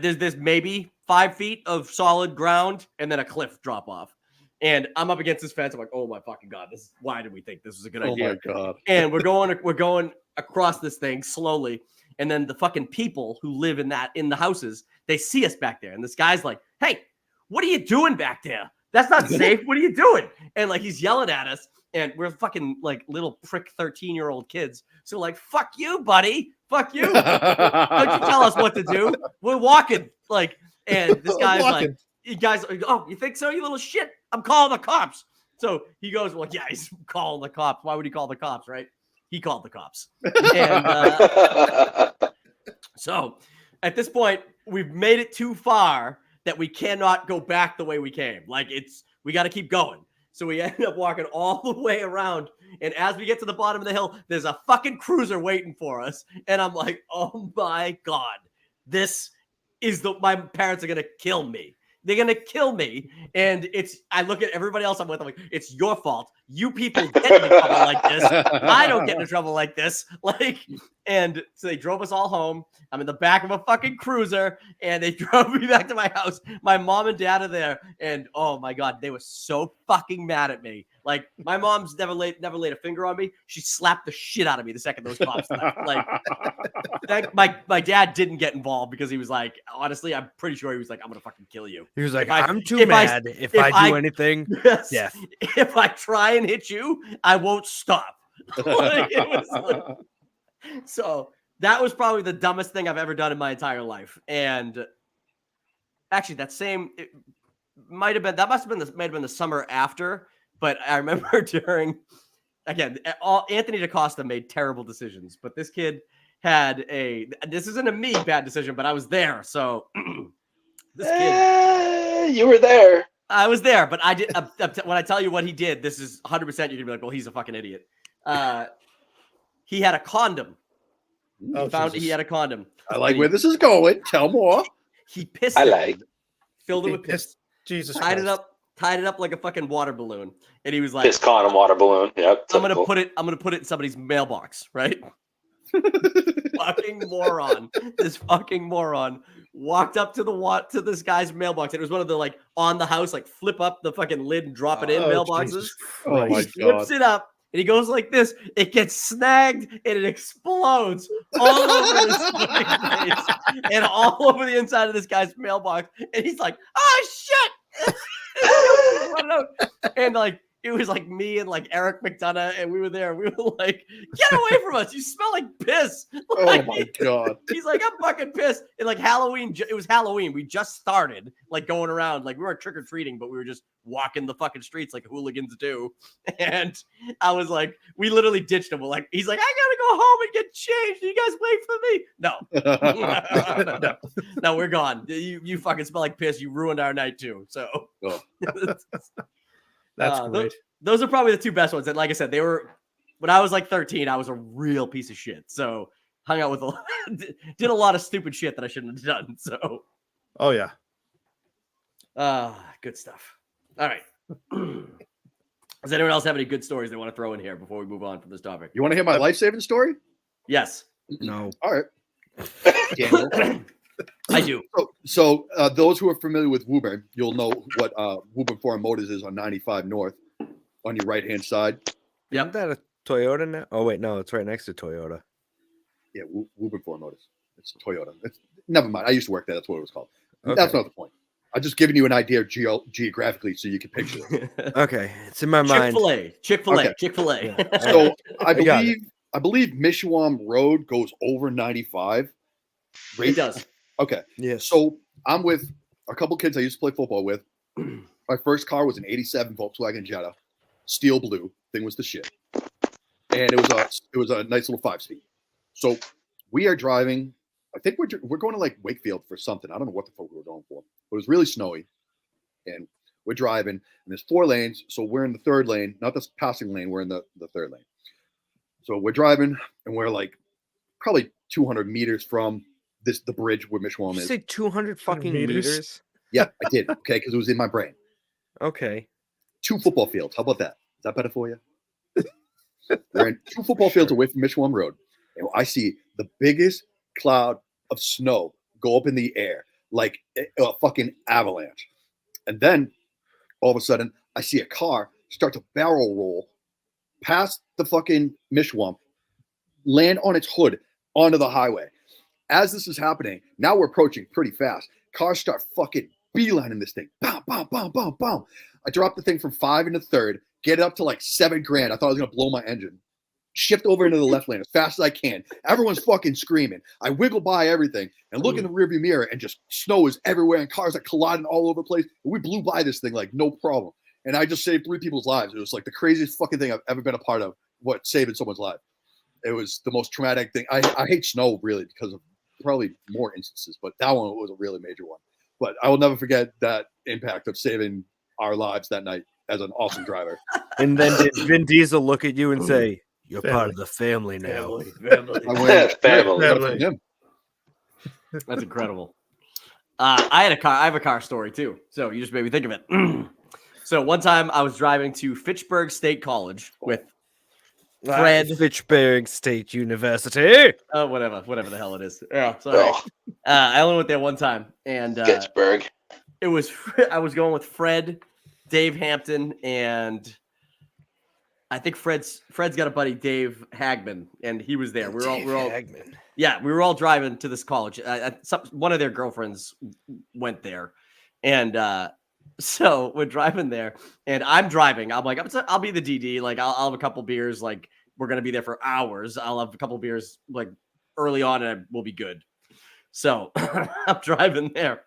there's maybe 5 feet of solid ground and then a cliff drop off. And I'm up against this fence. I'm like, oh my fucking God, why did we think this was a good idea? Oh my God. And we're going across this thing slowly. And then the fucking people who live in the houses, they see us back there. And this guy's like, hey, what are you doing back there? That's not safe. What are you doing? And like, he's yelling at us. And we're fucking like little prick 13-year-old kids. So like, fuck you, buddy. Fuck you. Don't you tell us what to do. We're walking. Like, and this guy's like, oh, you think so, you little shit? I'm calling the cops. So he goes, well, yeah, he's calling the cops. Why would he call the cops, right? He called the cops. And so at this point, we've made it too far that we cannot go back the way we came. Like, we got to keep going. So we end up walking all the way around. And as we get to the bottom of the hill, there's a fucking cruiser waiting for us. And I'm like, oh my God, this is my parents are going to kill me. They're going to kill me. And I look at everybody else I'm with. I'm like, it's your fault. You people get into trouble like this. I don't get into trouble like this. Like, and so they drove us all home. I'm in the back of a fucking cruiser and they drove me back to my house. My mom and dad are there. And oh my God, they were so fucking mad at me. Like, my mom's never laid a finger on me. She slapped the shit out of me the second those cops left. Like, my dad didn't get involved because he was like, honestly, I'm pretty sure he was like, I'm gonna fucking kill you. He was like, I'm too mad. If I do anything, yes, death. If I try and hit you, I won't stop. Like, it was like, so that was probably the dumbest thing I've ever done in my entire life. And actually, that might have been the summer after. But I remember Anthony DaCosta made terrible decisions, but this kid this isn't a me bad decision, but I was there. So this kid, you were there. I was there, but I did. When I tell you what he did, this is 100%. You're gonna be like, well, he's a fucking idiot. He had a condom. He had a condom. I like where this is going. Tell more. He pissed. Filled it with piss. Jesus Tied Christ. it up like a fucking water balloon. And he was like, piss condom water balloon. Yep. I'm gonna put it in somebody's mailbox, right? Fucking moron. This fucking moron walked up to this guy's mailbox. And it was one of the like on the house, like flip up the fucking lid and drop it in mailboxes. Oh my He flips it up and he goes like this. It gets snagged and it explodes all over his fucking face and all over the inside of this guy's mailbox. And he's like, oh shit. And like, it was like me and like Eric McDonough, and we were there. We were like, "Get away from us! You smell like piss!" Like, oh my God! He's like, "I'm fucking pissed." And like Halloween, it was Halloween. We just started like going around, like we weren't trick or treating, but we were just walking the fucking streets like hooligans do. And I was like, we literally ditched him. He's like, "I gotta go home and get changed. Do you guys wait for me?" No, no, we're gone. You fucking smell like piss. You ruined our night too. So. That's great. Those are probably the two best ones. And like I said, they were when I was like 13, I was a real piece of shit. So hung out with did a lot of stupid shit that I shouldn't have done. So oh yeah. Good stuff. All right. Does anyone else have any good stories they want to throw in here before we move on from this topic? You want to hear my life-saving story? Yes. No. All right. Daniel. I do. So those who are familiar with Woburn, you'll know what Woburn Foreign Motors is on 95 North on your right-hand side. Isn't that a Toyota now? Oh, wait, no, it's right next to Toyota. Yeah, Woburn Foreign Motors. It's Toyota. Never mind. I used to work there. That's what it was called. Okay. That's not the point. I'm just giving you an idea geographically so you can picture it. Okay, it's in my mind. Chick-fil-A. Okay. Chick-fil-A. Yeah. So I believe Mishawam Road goes over 95. It does. Okay. Yes. So I'm with a couple kids I used to play football with. My first car was an 87 Volkswagen Jetta, steel blue. Thing was the shit. And it was a nice little 5-speed. So we are driving. I think we're going to like Wakefield for something. I don't know what the fuck we were going for. But it was really snowy. And we're driving, and there's 4 lanes. So we're in the third lane, not the passing lane. We're in the third lane. So we're driving, and we're like probably 200 meters from the bridge where Mishawam Did you is. say 200 fucking meters? Yeah, I did. Okay, because it was in my brain. Okay. 2 football fields. How about that? Is that better for you? We're in 2 football fields away from Mishawam Road, and I see the biggest cloud of snow go up in the air. like a fucking avalanche. And then all of a sudden, I see a car start to barrel roll past the fucking Mishwamp, land on its hood onto the highway. As this is happening, now we're approaching pretty fast. Cars start fucking beelining this thing. Bow, bow, bow, bow, bow. I drop the thing from 5 into third, get it up to like $7,000. I thought I was going to blow my engine. Shift over into the left lane as fast as I can. Everyone's fucking screaming. I wiggle by everything and look in the rearview mirror, and just snow is everywhere and cars are colliding all over the place. And we blew by this thing like no problem. And I just saved 3 people's lives. It was like the craziest fucking thing I've ever been a part of. What saving someone's life. It was the most traumatic thing. I hate snow really because of probably more instances, but that one was a really major one. But I will never forget that impact of saving our lives that night as an awesome driver. And then did Vin Diesel look at you and say, "You're Family. part of the family now"? I went, Family. him. That's incredible. I have a car story too. So you just made me think of it. So one time I was driving to Fitchburg State College with Fred. Fitchburg State University. Oh, whatever the hell it is. Yeah, sorry. I only went there one time, and Pittsburgh. it was I was going with Fred, Dave Hampton, and I think Fred's got a buddy, Dave Hagman, and he was there. We were all driving to this college. One of their girlfriends went there, and so we're driving there, and I'm driving. I'm like, I'll be the DD. Like, I'll have a couple beers. Like, we're gonna be there for hours. I'll have a couple beers like early on, and we'll be good. So I'm driving there.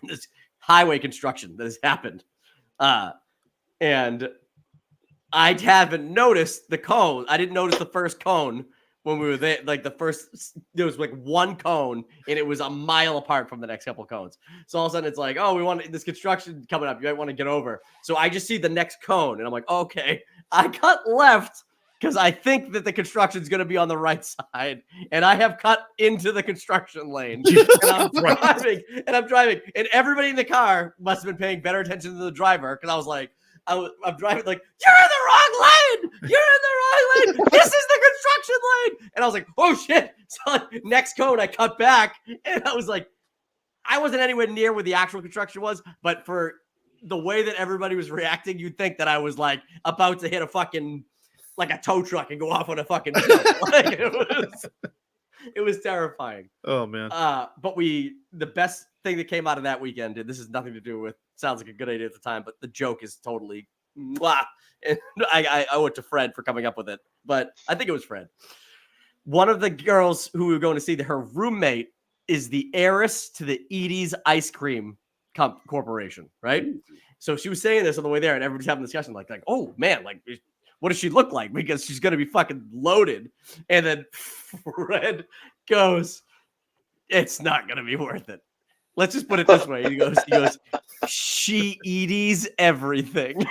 This highway construction that has happened, and I haven't noticed the cone. I didn't notice the first cone when we were there. Like there was like one cone, and it was a mile apart from the next couple cones. So all of a sudden, it's like, oh, we want this construction coming up. You might want to get over. So I just see the next cone, and I'm like, okay. I cut left because I think that the construction is going to be on the right side, and I have cut into the construction lane. And I'm driving, and everybody in the car must have been paying better attention to the driver because I was like, I'm driving like, you're in the wrong lane. You're in the wrong lane. This is the construction lane. And I was like, oh shit. So like, next cone, I cut back, and I was like, I wasn't anywhere near where the actual construction was, but for the way that everybody was reacting, you'd think that I was like about to hit a fucking like a tow truck and go off on a fucking jump. Like, it was terrifying. Oh man. But the best thing that came out of that weekend, and this has nothing to do with, sounds like a good idea at the time, but the joke is totally mwah. And I owe it to Fred for coming up with it, but I think it was Fred. One of the girls who we were going to see, her roommate is the heiress to the Edie's Ice Cream Corporation, right? So she was saying this on the way there, and everybody's having a discussion like, oh man, like, what does she look like? Because she's going to be fucking loaded. And then Fred goes, it's not going to be worth it. Let's just put it this way. He goes, she Edie's everything.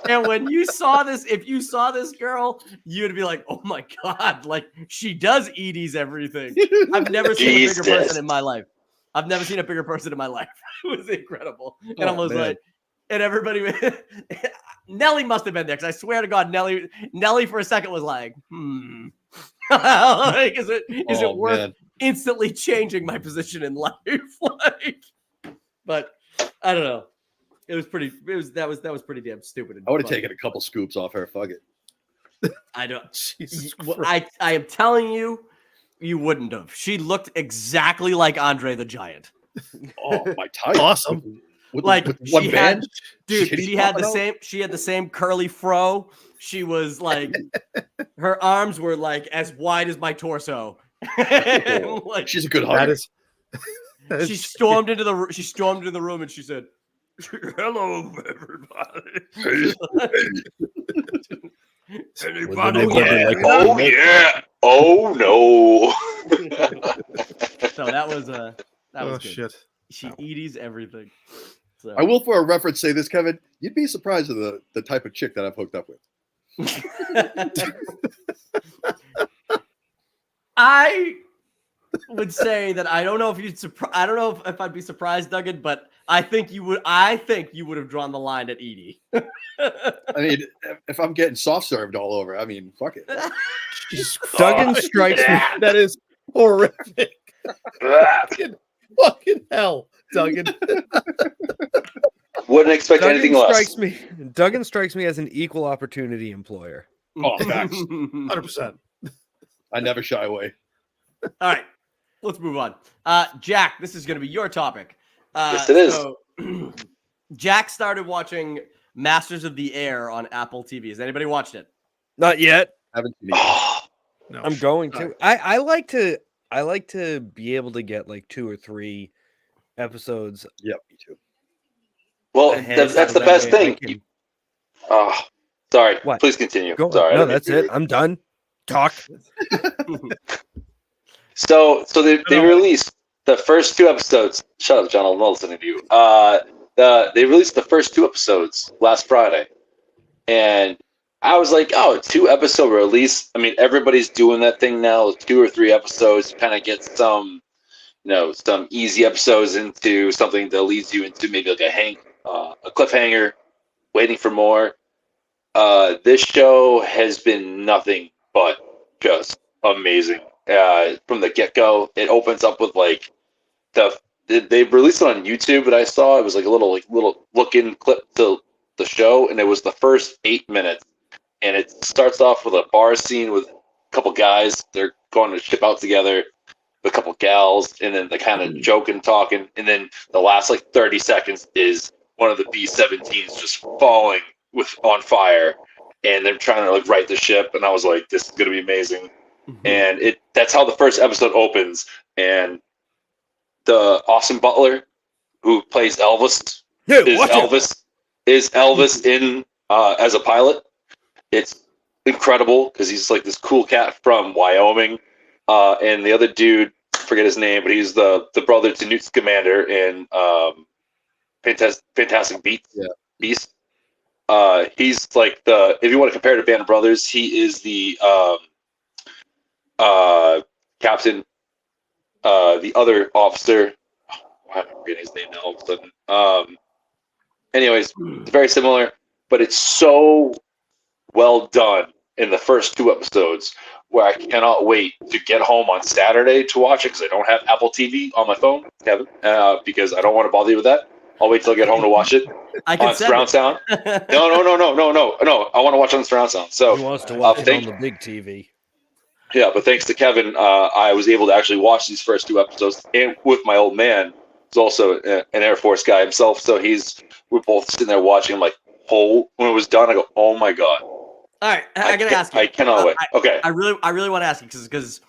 And when you saw this, if you saw this girl, you'd be like, oh my God, like she does Edie's everything. I've never seen a bigger person in my life. It was incredible. And I was like, and everybody, Nelly must have been there because I swear to God, Nelly for a second was like, like, is it worth instantly changing my position in life? Like, but I don't know. That was pretty damn stupid. I would have taken a couple scoops off her. Fuck it. I don't. Jesus I am telling you, you wouldn't have. She looked exactly like Andre the Giant. Oh, my type. Awesome. With like one band? She had the same curly fro. She was like, her arms were like as wide as my torso. Like, she's a good hugger. She stormed into the room and she said, hello, everybody. Anybody? Oh yeah. Oh no. So that was good. Shit. She Edie's everything. So. I will, for a reference, say this, Kevin. You'd be surprised at the type of chick that I've hooked up with. I would say that I don't know if I'd be surprised, Duggan, but I think you would have drawn the line at Edie. I mean, if I'm getting soft served all over, I mean, fuck it. Duggan strikes me. That is Horrific. Fucking hell, Duggan. Wouldn't expect anything less. Duggan strikes me as an equal opportunity employer. Oh, facts. 100%. I never shy away. All right, let's move on. Jack, this is going to be your topic. Yes, it is. So, Jack started watching Masters of the Air on Apple TV. Has anybody watched it? Not yet. Haven't seen it. No. I'm going to. I like to be able to get like 2 or 3 episodes. Yep, me too. Well, ahead, that's so the that best way I thing. can- Sorry. What? Please continue. Go. Sorry. No, that's it. I'm done. Talk. So they released the first 2 episodes. Shut up, John. I'm not listening to you. They released the first 2 episodes last Friday, and I was like, oh, 2-episode release. I mean, everybody's doing that thing now. 2 or 3 episodes, kind of get some easy episodes into something that leads you into maybe like a cliffhanger, waiting for more. This show has been nothing but just amazing. From the get-go, it opens up with like they released it on YouTube, but I saw it was like a little look-in clip to the show, and it was the first 8 minutes, and it starts off with a bar scene with a couple guys. They're going to ship out together, with a couple gals, and then they kind of joking, talking, and then the last like 30 seconds is one of the B-17s just falling on fire, and they're trying to like right the ship, and I was like, this is gonna be amazing. And that's how the first episode opens, and the Austin Butler, who plays Elvis, is Elvis in as a pilot. It's incredible because he's like this cool cat from Wyoming, and the other dude, forget his name, but he's the brother to Newt Scamander in Fantastic Beasts. He's like if you want to compare to Band of Brothers, he is the captain, the other officer. I'm forgetting his name now all of a sudden. Anyways, it's very similar, but it's so well done in the first 2 episodes where I cannot wait to get home on Saturday to watch it because I don't have Apple TV on my phone, Kevin, because I don't want to bother you with that. I'll wait till I get home to watch it on surround sound. No. I want to watch it on surround sound. So He wants to watch it on the big TV. Yeah, but thanks to Kevin, I was able to actually watch these first 2 episodes, and with my old man, who's also an Air Force guy himself. So we're both sitting there watching. I'm like, when it was done, I go, oh my god. All right, I gotta ask you. I cannot wait. Okay. I really want to ask you because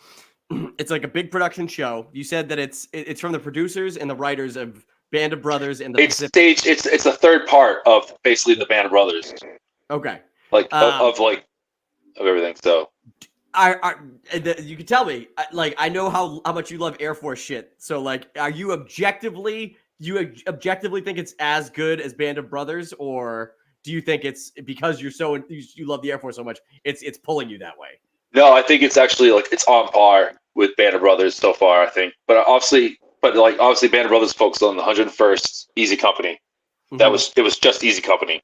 it's like a big production show. You said that it's from the producers and the writers of Band of Brothers and the Pacific. It's the third part of basically the Band of Brothers. Okay. Like of everything. So. You can tell me, I know how much you love Air Force shit. So, like, are you objectively think it's as good as Band of Brothers, or do you think it's because you love the Air Force so much, it's pulling you that way? No, I think it's actually like it's on par with Band of Brothers so far. I think, but obviously, Band of Brothers focused on the 101st Easy Company. Mm-hmm. It was just Easy Company,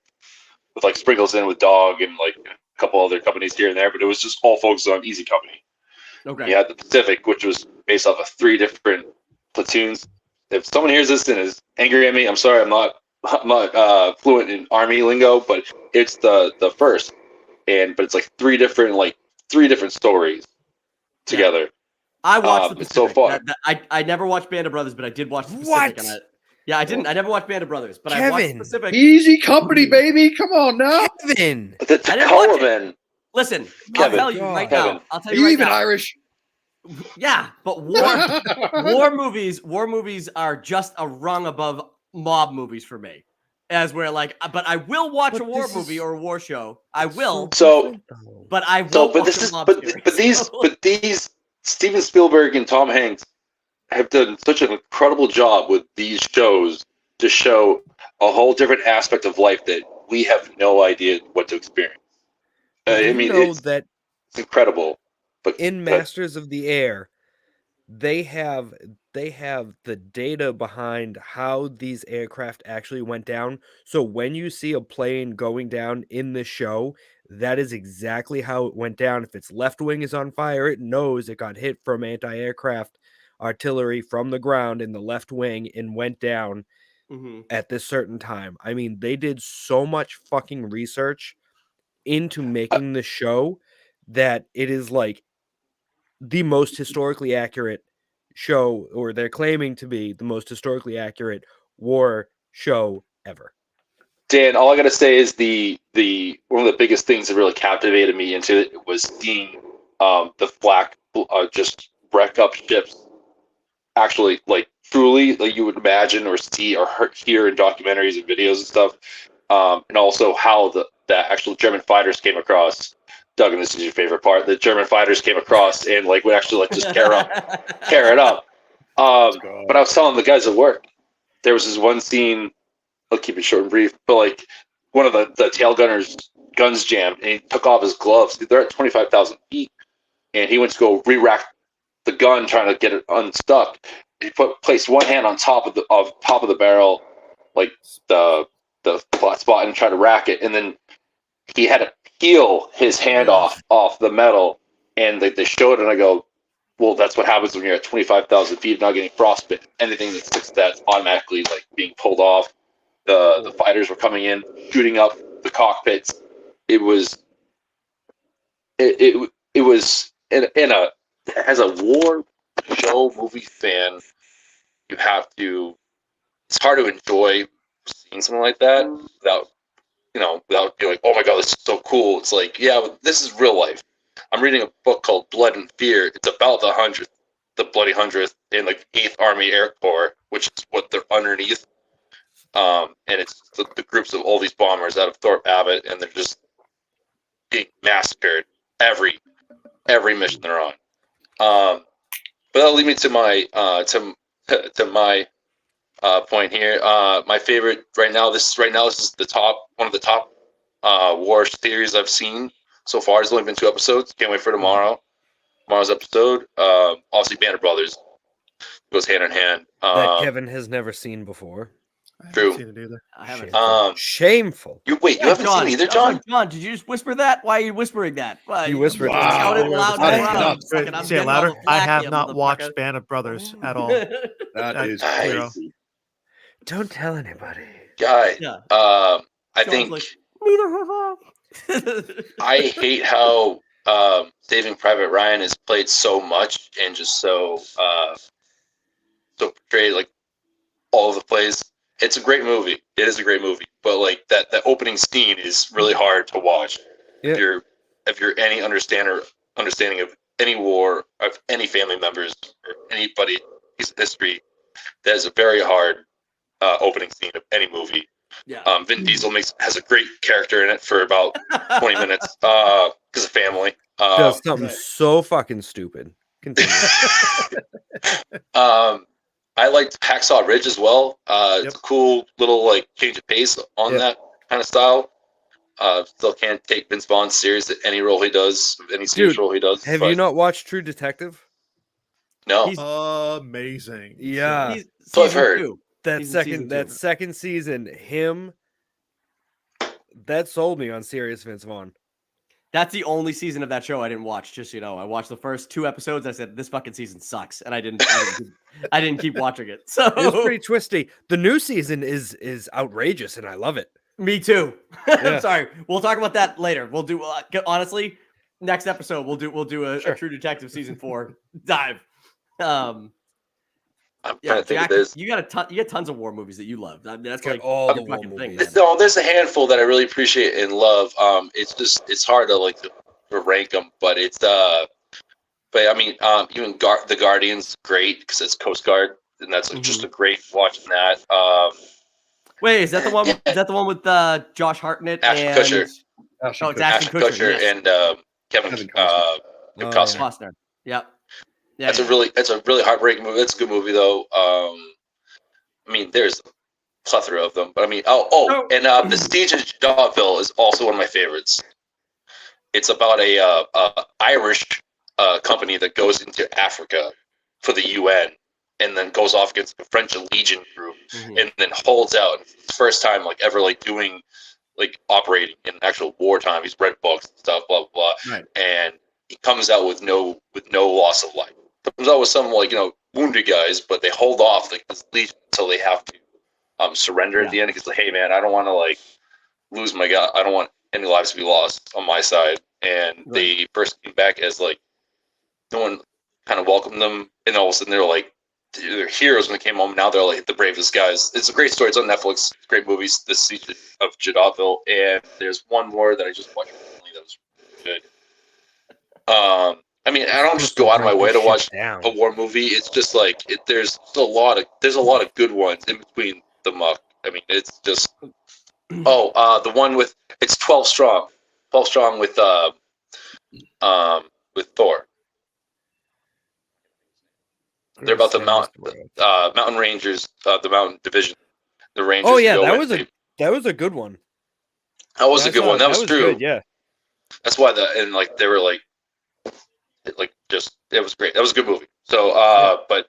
with like sprinkles in with Dog and like a couple other companies here and there, but it was just all focused on Easy Company. Okay. You had the Pacific, which was based off of 3 different platoons. If someone hears this and is angry at me, I'm sorry, I'm not fluent in Army lingo, but it's the first, but it's like three different stories together. I watched the Pacific. So far. I never watched Band of Brothers, but I did watch the Pacific. What? Yeah, I didn't. I never watched Band of Brothers, but Kevin. I watched the Pacific. Easy Company, baby. Come on now. Kevin. The Tacoma men. Listen, Kevin. I'll tell you right Kevin. now. I'll tell you right Even now. Irish. Yeah, but war movies are just a rung above mob movies for me. As where but I will watch a war movie or a war show. I will. But I will. But these Steven Spielberg and Tom Hanks have done such an incredible job with these shows to show a whole different aspect of life that we have no idea what to experience. It's incredible. But in Masters of the Air, they have the data behind how these aircraft actually went down. So when you see a plane going down in the show, that is exactly how it went down. If its left wing is on fire, it knows it got hit from anti-aircraft artillery from the ground in the left wing and went down at this certain time. I mean, they did so much fucking research into making the show that it is like the most historically accurate show, or they're claiming to be the most historically accurate war show ever. Dan, all I gotta say is the one of the biggest things that really captivated me into it was seeing the flak just wreck up ships, actually, like truly, like you would imagine or see or hear in documentaries and videos and stuff, and also how the actual German fighters came across. Doug, and this is your favorite part. The German fighters came across and like would actually like just tear it up. But I was telling the guys at work, there was this one scene. I'll keep it short and brief, but like one of the tail gunners' guns jammed, and he took off his gloves. They're at 25,000 feet, and he went to go re-rack the gun, trying to get it unstuck. He placed one hand on top of the barrel, like the flat spot, and tried to rack it, and then he had to peel his hand off the metal, and they showed it, and I go, well, that's what happens when you're at 25,000 feet, not getting frostbitten. Anything that sticks to that's automatically like being pulled off. The fighters were coming in, shooting up the cockpits. It was in a, as a war show movie fan, you have to, it's hard to enjoy seeing something like that without being like, oh my god, this is so cool. It's like, yeah, this is real life. I'm reading a book called Blood and Fear. It's about the Bloody 100th in like 8th Army Air Corps, which is what they're underneath. And it's the groups of all these bombers out of Thorpe Abbott, and they're just being massacred every mission they're on. But that'll lead me to my point here. My favorite right now. This is one of the top war series I've seen so far. There's only been 2 episodes. Can't wait for tomorrow's episode. Obviously, Band of Brothers goes hand in hand. That Kevin has never seen before. I True. haven't seen it either. I haven't. Shameful. You haven't John, seen either, John? John, did you just whisper that? Why are you whispering that? Why? He whispered. Wow. Shout it loud and Hey, loud. no, Fucking, I'm Say it getting louder. all the I flack have here, not watched motherfucker. Band of Brothers at all. That is Zero. crazy. Don't tell anybody. Guy. Yeah. I John's think like, neither have I. I hate how Saving Private Ryan is played so much and just so portrayed like all of the plays. It's a great movie. It is a great movie, but like that opening scene is really hard to watch. Yeah. If you're any understanding of any war, of any family members or anybody's history, that is a very hard opening scene of any movie. Yeah. Vin Diesel has a great character in it for about 20 minutes because of family. Does something so fucking stupid. Continue. I liked Hacksaw Ridge as well. It's a cool little like change of pace on that kind of style. Still can't take Vince Vaughn serious at any role he does, any serious role he does. Have you not watched True Detective? No. He's Amazing. Yeah. He's So I've season heard. 2. That He's in season second 2. second season, him, that sold me on serious Vince Vaughn. That's the only season of that show I didn't watch. Just so you know, I watched the first 2 episodes. I said this fucking season sucks, and I didn't keep watching it. So It's pretty twisty. The new season is outrageous, and I love it. me too. Yeah. I'm sorry. We'll talk about that later. We'll do honestly next episode. We'll do a True Detective season 4 dive. I'm Yeah, trying to think Jack, of this. you got tons of war movies that you love. I mean, that's Got like all your the war fucking thing, movies. man. No, there's a handful that I really appreciate and love. It's hard to rank them, but I mean, even the Guardian's great because it's Coast Guard, and that's just a great watching that. Wait, is that the one? Is that the one with Josh Hartnett Ashton and Kutcher. Oh, it's Ashton Kutcher, yes. and Kevin Costner. Costner. Costner. Yep. Yeah, That's a really heartbreaking movie. It's a good movie though. I mean, there's a plethora of them, but I mean, and The Siege of Jawville is also one of my favorites. It's about a Irish company that goes into Africa for the UN, and then goes off against the French Legion group, Mhm. and then holds out. It's the first time like ever like doing like operating in actual wartime. He's read books and stuff, blah blah blah, Right. and he comes out with no loss of life. Comes out with some like wounded guys, but they hold off like this Legion until they have to surrender at the end because like, hey man, I don't want to like lose my guy. I don't want any lives to be lost on my side. And they first came back as like no one kind of welcomed them, and all of a sudden they're like they're heroes when they came home. Now they're like the bravest guys. It's a great story. It's on Netflix. It's great movies. The Siege of Jadaville, and there's one more that I just watched recently that was good. I mean, I don't just go out of my way to watch a war movie. It's just like there's a lot of good ones in between the muck. I mean, it's just the one with it's 12 Strong. 12 Strong with Thor. They're about the mountain rangers, the mountain division, the rangers. Oh yeah, that was a good one. That was a good one. That was true. Good, yeah, that's why they were like just it was great. That was a good movie. So, but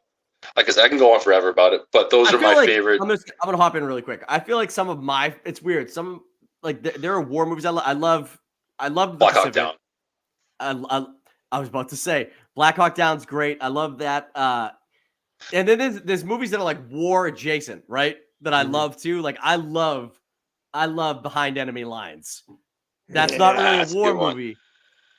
like I said, I can go on forever about it. But those are my favorite. I'm gonna hop in really quick. I feel like some of my it's weird. Some like there are war movies I love. Black Hawk Down. I was about to say Black Hawk Down's great. I love that. And then there's movies that are like war adjacent, right? That I love too. Like I love Behind Enemy Lines. That's not really a war movie.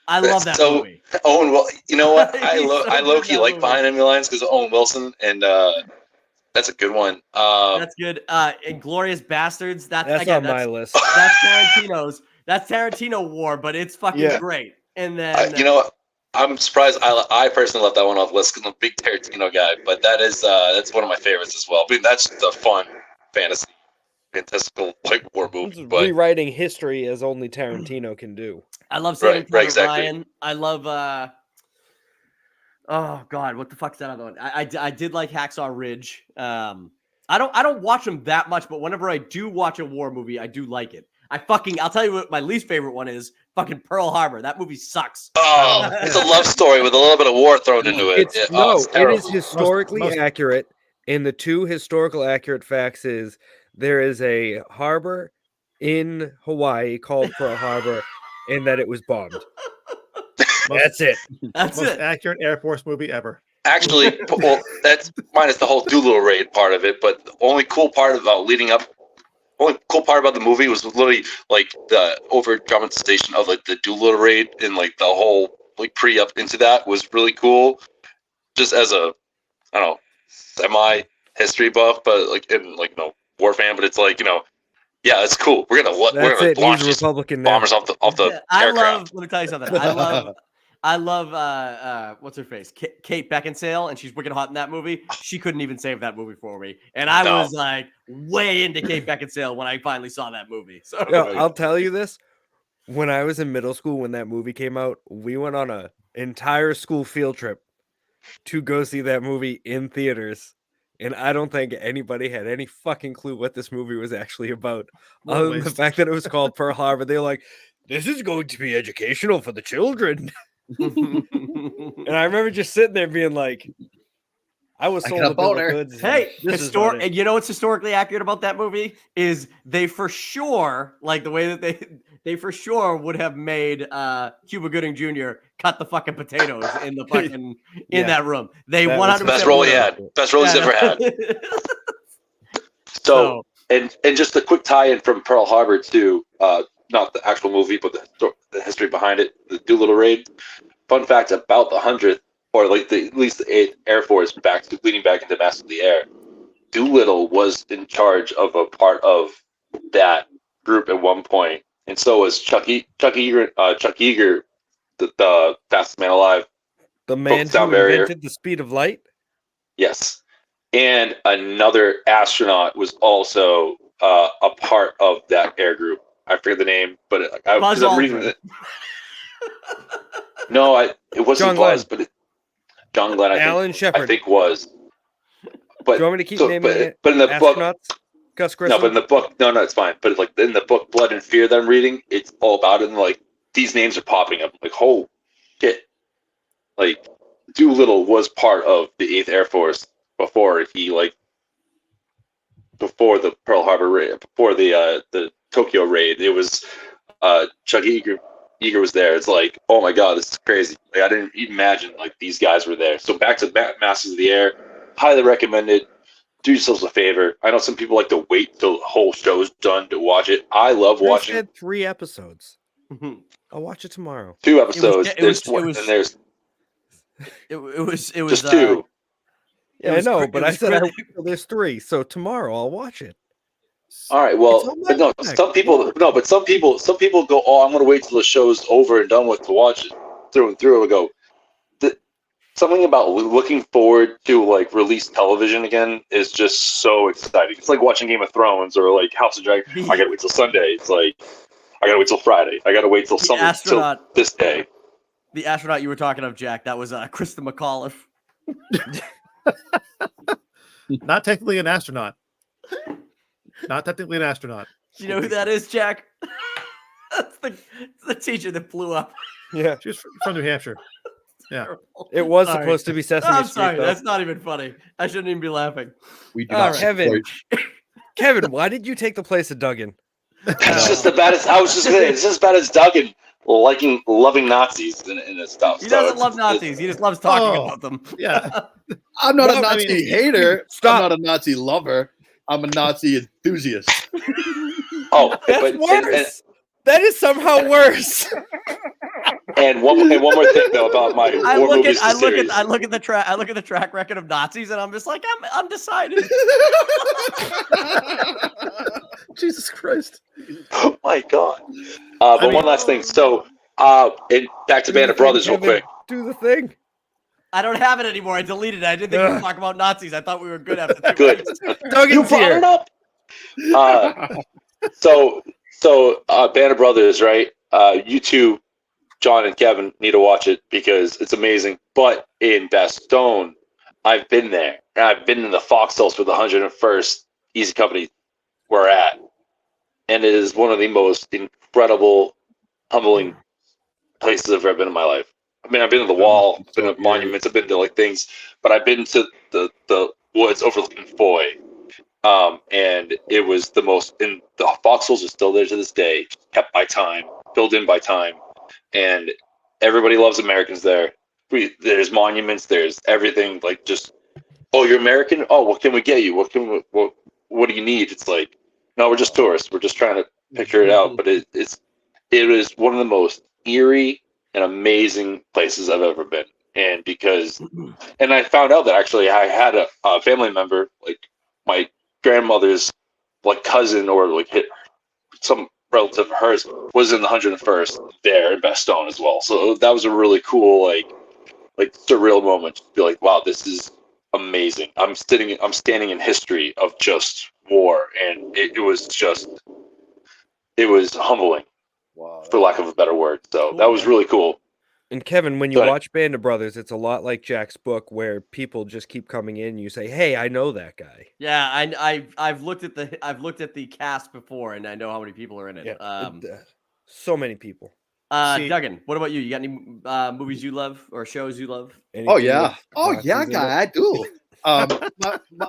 I love that movie. Owen, well, you know what? I low-key like Behind Enemy Lines because of Owen Wilson, and that's a good one. That's good. Inglourious Bastards. That's my list. That's Tarantino's. That's Tarantino war, but it's fucking great. And then you know what? I'm surprised. I personally left that one off the list because I'm a big Tarantino guy, but that's one of my favorites as well. I mean, that's just a fun fantasy, fantastical like war movie. But rewriting history as only Tarantino can do. I love Saving Private Ryan. I love. Oh God, what the fuck's that other one? I did like Hacksaw Ridge. I don't watch them that much, but whenever I do watch a war movie, I do like it. I'll tell you what my least favorite one is. Fucking Pearl Harbor. That movie sucks. Oh, it's a love story with a little bit of war thrown into it. It is historically accurate. And the two historical accurate facts is there is a harbor in Hawaii called Pearl Harbor, and that it was bombed. That's it. That's most accurate Air Force movie ever. Actually, well, that's minus the whole Doolittle raid part of it. But the only cool part about the movie was literally like the over dramatization of like the Doolittle raid and like the whole like pre up into that was really cool. Just as a I don't know semi history buff, but like in like war fan, but it's like yeah, it's cool. We're gonna launch these bombers off the aircraft. Let me tell you something. I love what's her face? Kate Beckinsale, and she's wicked hot in that movie. She couldn't even save that movie for me. And I was like way into Kate Beckinsale when I finally saw that movie. So I'll tell you this. When I was in middle school, when that movie came out, we went on an entire school field trip to go see that movie in theaters. And I don't think anybody had any fucking clue what this movie was actually about. Other than the fact that it was called Pearl Harbor. They were like, this is going to be educational for the children. And I remember just sitting there being like, I was sold a bill of goods. Hey, and you know what's historically accurate about that movie is they for sure, like the way that they for sure would have made Cuba Gooding Jr. cut the fucking potatoes in the fucking in that room. They 100% best role he had, best role he's ever had. So and just a quick tie-in from Pearl Harbor to not the actual movie, but the history behind it, the Doolittle raid. Fun fact about the 100th, or like at least the 8th Air Force leading back into Master of the Air. Doolittle was in charge of a part of that group at one point, and so was Chuck Yeager, the fastest man alive. The man who invented the speed of light? Yes. And another astronaut was also a part of that air group. I forget the name, but I'm reading it. No, it wasn't Buzz, but John Glenn. Alan Shepard. I think was. But do you want me to keep naming it? But in the book, Gus Grissom? No, but in the book, no, it's fine. But like in the book, Blood and Fear that I'm reading, it's all about it. And like these names are popping up. Like, oh shit! Like Doolittle was part of the 8th Air Force before the Pearl Harbor raid, before the Tokyo raid. It was Chuck Yeager was there. It's like, oh my god, this is crazy. Like, I didn't even imagine like these guys were there. So back to Masters of the Air, highly recommended. Do yourselves a favor. I know some people like to wait till the whole show's done to watch it. I love watching. Had 3 episodes. I'll watch it tomorrow. 2 episodes. It was just 2. Yeah, I know, but I said there's 3, so tomorrow I'll watch it. All right, well, but no, some people go, oh, I'm going to wait till the show's over and done with to watch it through and through. I go, something about looking forward to like release television again is just so exciting. It's like watching Game of Thrones or like House of Dragon. I gotta wait till Sunday. It's like I gotta wait till Friday. I gotta wait till till this day. The astronaut you were talking of, Jack, that was Krista McAuliffe. Not technically an astronaut. Not technically an astronaut. Do you know who that is, Jack? That's the teacher that blew up. Yeah, she was from New Hampshire. Yeah, it was supposed to be Sesame Street. I'm sorry, that's not even funny. I shouldn't even be laughing. We do not Kevin, why did you take the place of Duggan? It's just about as it's just about as Duggan loving Nazis and this stuff. He doesn't love Nazis. He just loves talking about them. Yeah, I'm not a Nazi hater. Stop. I'm not a Nazi lover. I'm a Nazi enthusiast. Oh, that's worse. That is somehow worse. And one more thing though about my war movies series. I look at the track record of Nazis, and I'm just like, I'm decided. Jesus Christ! Oh my god! One last thing. So, and back to Band of Brothers real quick. Do the thing. I don't have it anymore. I deleted it. I didn't think we would talk about Nazis. I thought we were good after 2 Good. Duggan's here. It up. So Band of Brothers, right? You two, John and Kevin, need to watch it because it's amazing. But in Bastogne, I've been there. And I've been in the foxholes for the 101st Easy Company we're at. And it is one of the most incredible, humbling places I've ever been in my life. I mean, I've been to the wall, I've been to monuments, I've been to like things, but I've been to the woods overlooking Foy. And it was the most, and the foxholes are still there to this day, kept by time, filled in by time. And everybody loves Americans there. There's monuments, there's everything, like just, oh, you're American? Oh, what can we get you? What do you need? It's like, no, we're just tourists. We're just trying to picture it out. But it is one of the most eerie and amazing places I've ever been. And I found out that actually I had a family member, like my grandmother's like cousin or like some relative of hers was in the 101st there in Bastogne as well. So that was a really cool, like surreal moment to be like, wow, this is amazing. I'm standing in history of just war, and it was humbling, for lack of a better word. So cool. That was really cool. And Kevin, when you watch Band of Brothers, it's a lot like Jack's book, where people just keep coming in. And you say, "Hey, I know that guy." Yeah, I've looked at the cast before, and I know how many people are in it. Yeah, so many people. Duggan, what about you? You got any movies you love or shows you love? Anything guy, I do.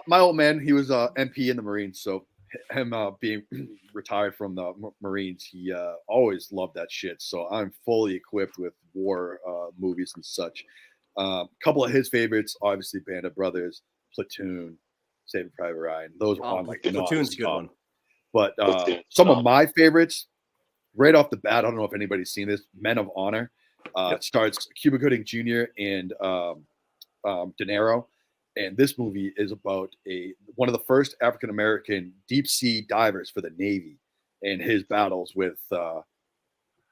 My old man, he was MP in the Marines, so him being retired from the Marines, he always loved that shit. So I'm fully equipped with war movies and such. Couple of his favorites, obviously, Band of Brothers, Platoon, Saving Private Ryan. Those are on like Platoon's a good one. But some of my favorites, right off the bat, I don't know if anybody's seen this. Men of Honor. It starts Cuba Gooding Jr. and De Niro. And this movie is about one of the first African-American deep sea divers for the Navy and his battles with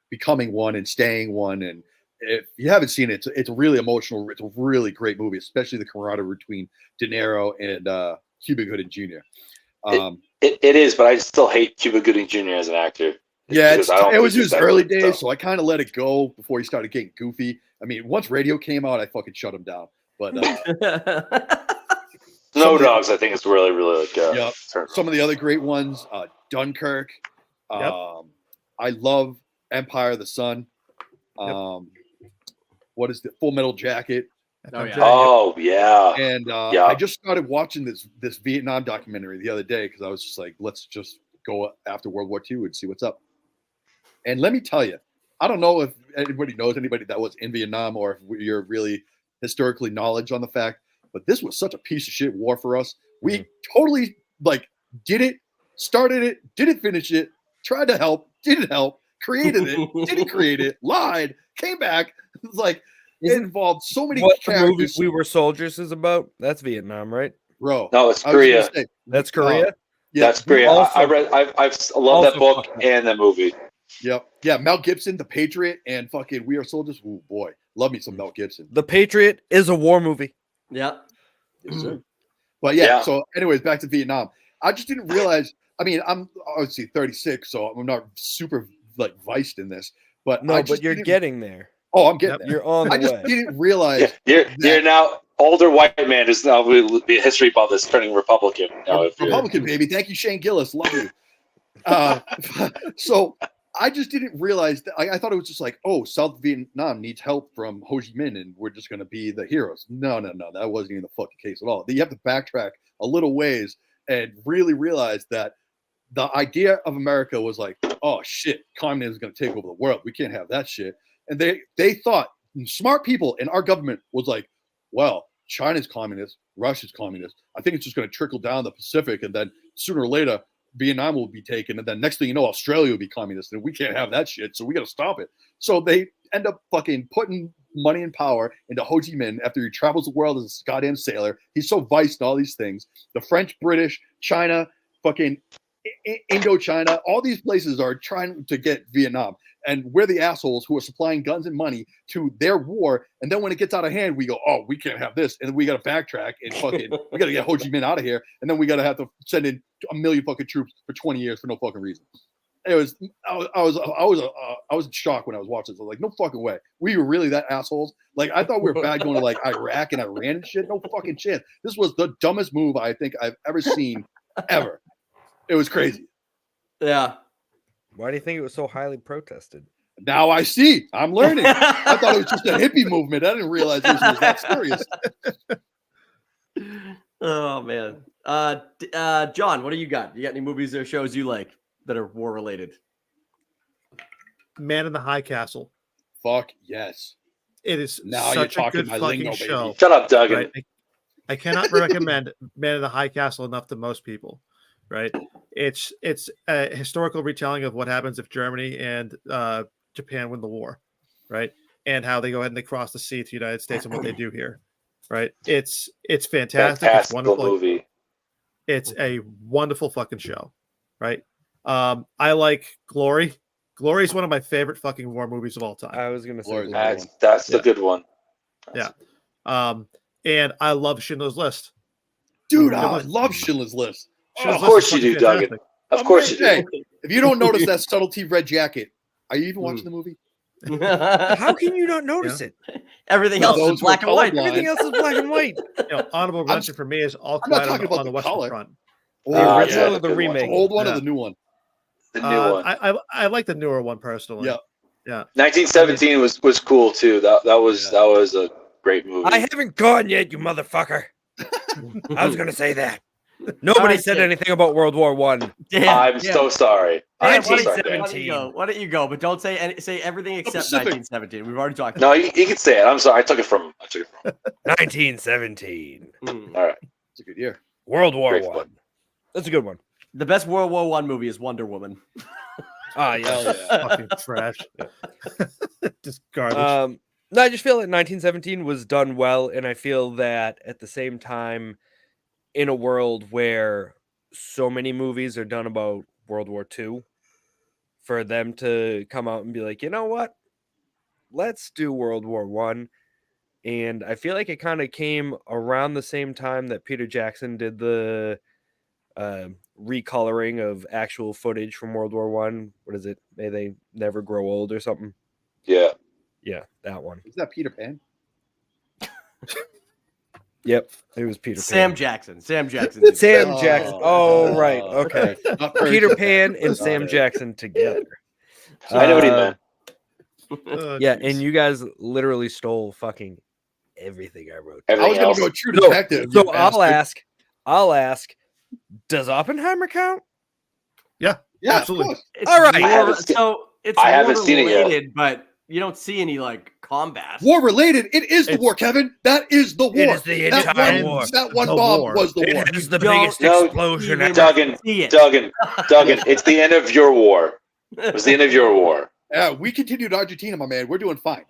becoming one and staying one. And if you haven't seen it, it's really emotional. It's a really great movie, especially the camaraderie between De Niro and Cuba Gooding Jr. It is, but I still hate Cuba Gooding Jr. as an actor. Yeah, it was his early days, so I kind of let it go before he started getting goofy. I mean, once radio came out, I fucking shut him down. But Snow Dogs, I think it's really, really like. Some of the other great ones, Dunkirk. I love Empire of the Sun. What is the Full Metal Jacket? Oh, yeah. Oh yeah. And Yeah. I just started watching this Vietnam documentary the other day because I was just like, let's just go after World War II and see what's up. And let me tell you, I don't know if anybody knows anybody that was in Vietnam or if you're really historically knowledge on the fact, but this was such a piece of shit war for us. We totally like did it, started it, didn't finish it, tried to help, didn't help, created it, didn't create it, lied, came back. It's like it involved so many what the movie characters. We Were Soldiers is about? That's Vietnam, right? Bro, No, it's I was gonna Korea. say, That's Korea. yeah, That's Korea. Also- I read. I love that also book fucked up. and that movie. Yep. Yeah, Mel Gibson, The Patriot, and fucking We Are Soldiers. Ooh, boy. Love me some Mel Gibson. The Patriot is a war movie. Yep. Yes, sir. But yeah, Yeah. so anyways, back to Vietnam. I just didn't realize, I mean, I'm obviously 36, so I'm not super like viced in this. But No, I but just you're didn't- getting there. Oh, I'm getting there. You're on the I just way. didn't realize You're now older white man who's now will be a history buff that's turning Republican. Now, if you're- Republican, baby. Thank you, Shane Gillis. Love you. So I just didn't realize that I thought it was just like, oh, South Vietnam needs help from Ho Chi Minh and we're just going to be the heroes. No. That wasn't even the fucking case at all. You have to backtrack a little ways and really realize that the idea of America was like, oh shit, communism is going to take over the world. We can't have that shit. And they thought, smart people in our government was like, well, China's communist, Russia's communist. I think it's just going to trickle down the Pacific, and then sooner or later, Vietnam will be taken, and then next thing you know, Australia will be communist, and we can't have that shit, so we got to stop it. So they end up fucking putting money and power into Ho Chi Minh after he travels the world as a goddamn sailor. He's so viced in all these things. The French, British, China, fucking Indochina, all these places are trying to get Vietnam. And we're the assholes who are supplying guns and money to their war. And then when it gets out of hand, we go, oh, we can't have this. And then we got to backtrack and fucking, we got to get Ho Chi Minh out of here. And then we got to have to send in 1 million fucking troops for 20 years for no fucking reason. It was, I was in shock when I was watching this. I was like, no fucking way. We were really that assholes? Like, I thought we were bad going to like Iraq and Iran and shit. No fucking chance. This was the dumbest move I think I've ever seen ever. It was crazy. Yeah. Why do you think it was so highly protested? Now I see. I'm learning. I thought it was just a hippie movement. I didn't realize this was that serious. Oh man. John, what do you got? You got any movies or shows you like that are war related? Man in the High Castle. Fuck yes. It is Now such you're a talking good my fucking lingo, show. baby. Shut up, Duggan. Right? I cannot recommend Man in the High Castle enough to most people. Right? It's a historical retelling of what happens if Germany and Japan win the war, right? And how they go ahead and they cross the sea to the United States and what they do here, right? It's fantastic. It's Fantastical wonderful. movie. It's a wonderful fucking show, right? I like Glory. Glory is one of my favorite fucking war movies of all time. I was gonna say Lord, Glory. That's the Yeah. good one. Yeah. And I love Schindler's List. Dude, I love Schindler's List. Schindler's Of course List you is do, fucking Duggan. fantastic. Of course you do. Hey, if you don't notice that subtlety red jacket, are you even watching the movie? How can you not notice it? Everything Well, else is those who black are and white. colorblind- Everything else is black and white. Honorable mention for me is All I'm not Quiet talking about on the the Western color. Front. Oh, The original yeah, or the good one. remake? The old one Yeah. or the new one? The new one. I like the newer one personally. Yeah. Yeah. 1917 was cool too. That was a great movie. I haven't gone yet, you motherfucker. I was gonna say that. Nobody said anything about World War One. Dan, I'm so sorry. Dan, I'm so sorry. why Dan. don't you go? Why don't you go? But don't say everything except Pacific. 1917. We've already talked. No, you can say it. I'm sorry. I took it from. 1917. All right. It's a good year. World War Great One. flick. That's a good one. The best World War One movie is Wonder Woman. Ah, yeah. Hell yeah. Fucking trash. Just garbage. No, I just feel that 1917 was done well, and I feel that at the same time, in a world where so many movies are done about World War II, for them to come out and be like, you know what, let's do World War One, and I feel like it kind of came around the same time that Peter Jackson did the recoloring of actual footage from World War One. What is it? May They Never Grow Old or something. Yeah. Yeah, that one. Isn't that Peter Pan? Yep, it was Peter Sam Pan. Jackson. Sam Jackson. did Sam that. Jackson. Oh, right. Okay. Not very Peter good. Pan and Got Sam it. Jackson together. I know what he Uh, meant. Oh, Yeah, jeez. and you guys literally stole fucking everything I wrote. I was Everything going else. to go True No, Detective. So you I'll bastard. ask, does Oppenheimer count? Yeah, Yeah, absolutely. of course. It's All right. I haven't seen- it's I war haven't seen it yet. related, but you don't see any like combat. War related. It is the It's- war, Kevin. That is the war. It is the that entire one, war. That one The bomb war. was the war. It is the Don't biggest No, explosion even ever. Duggan, see it. Duggan, it's the end of your war. It was the end of your war. Yeah, we continued Argentina, my man. We're doing fine.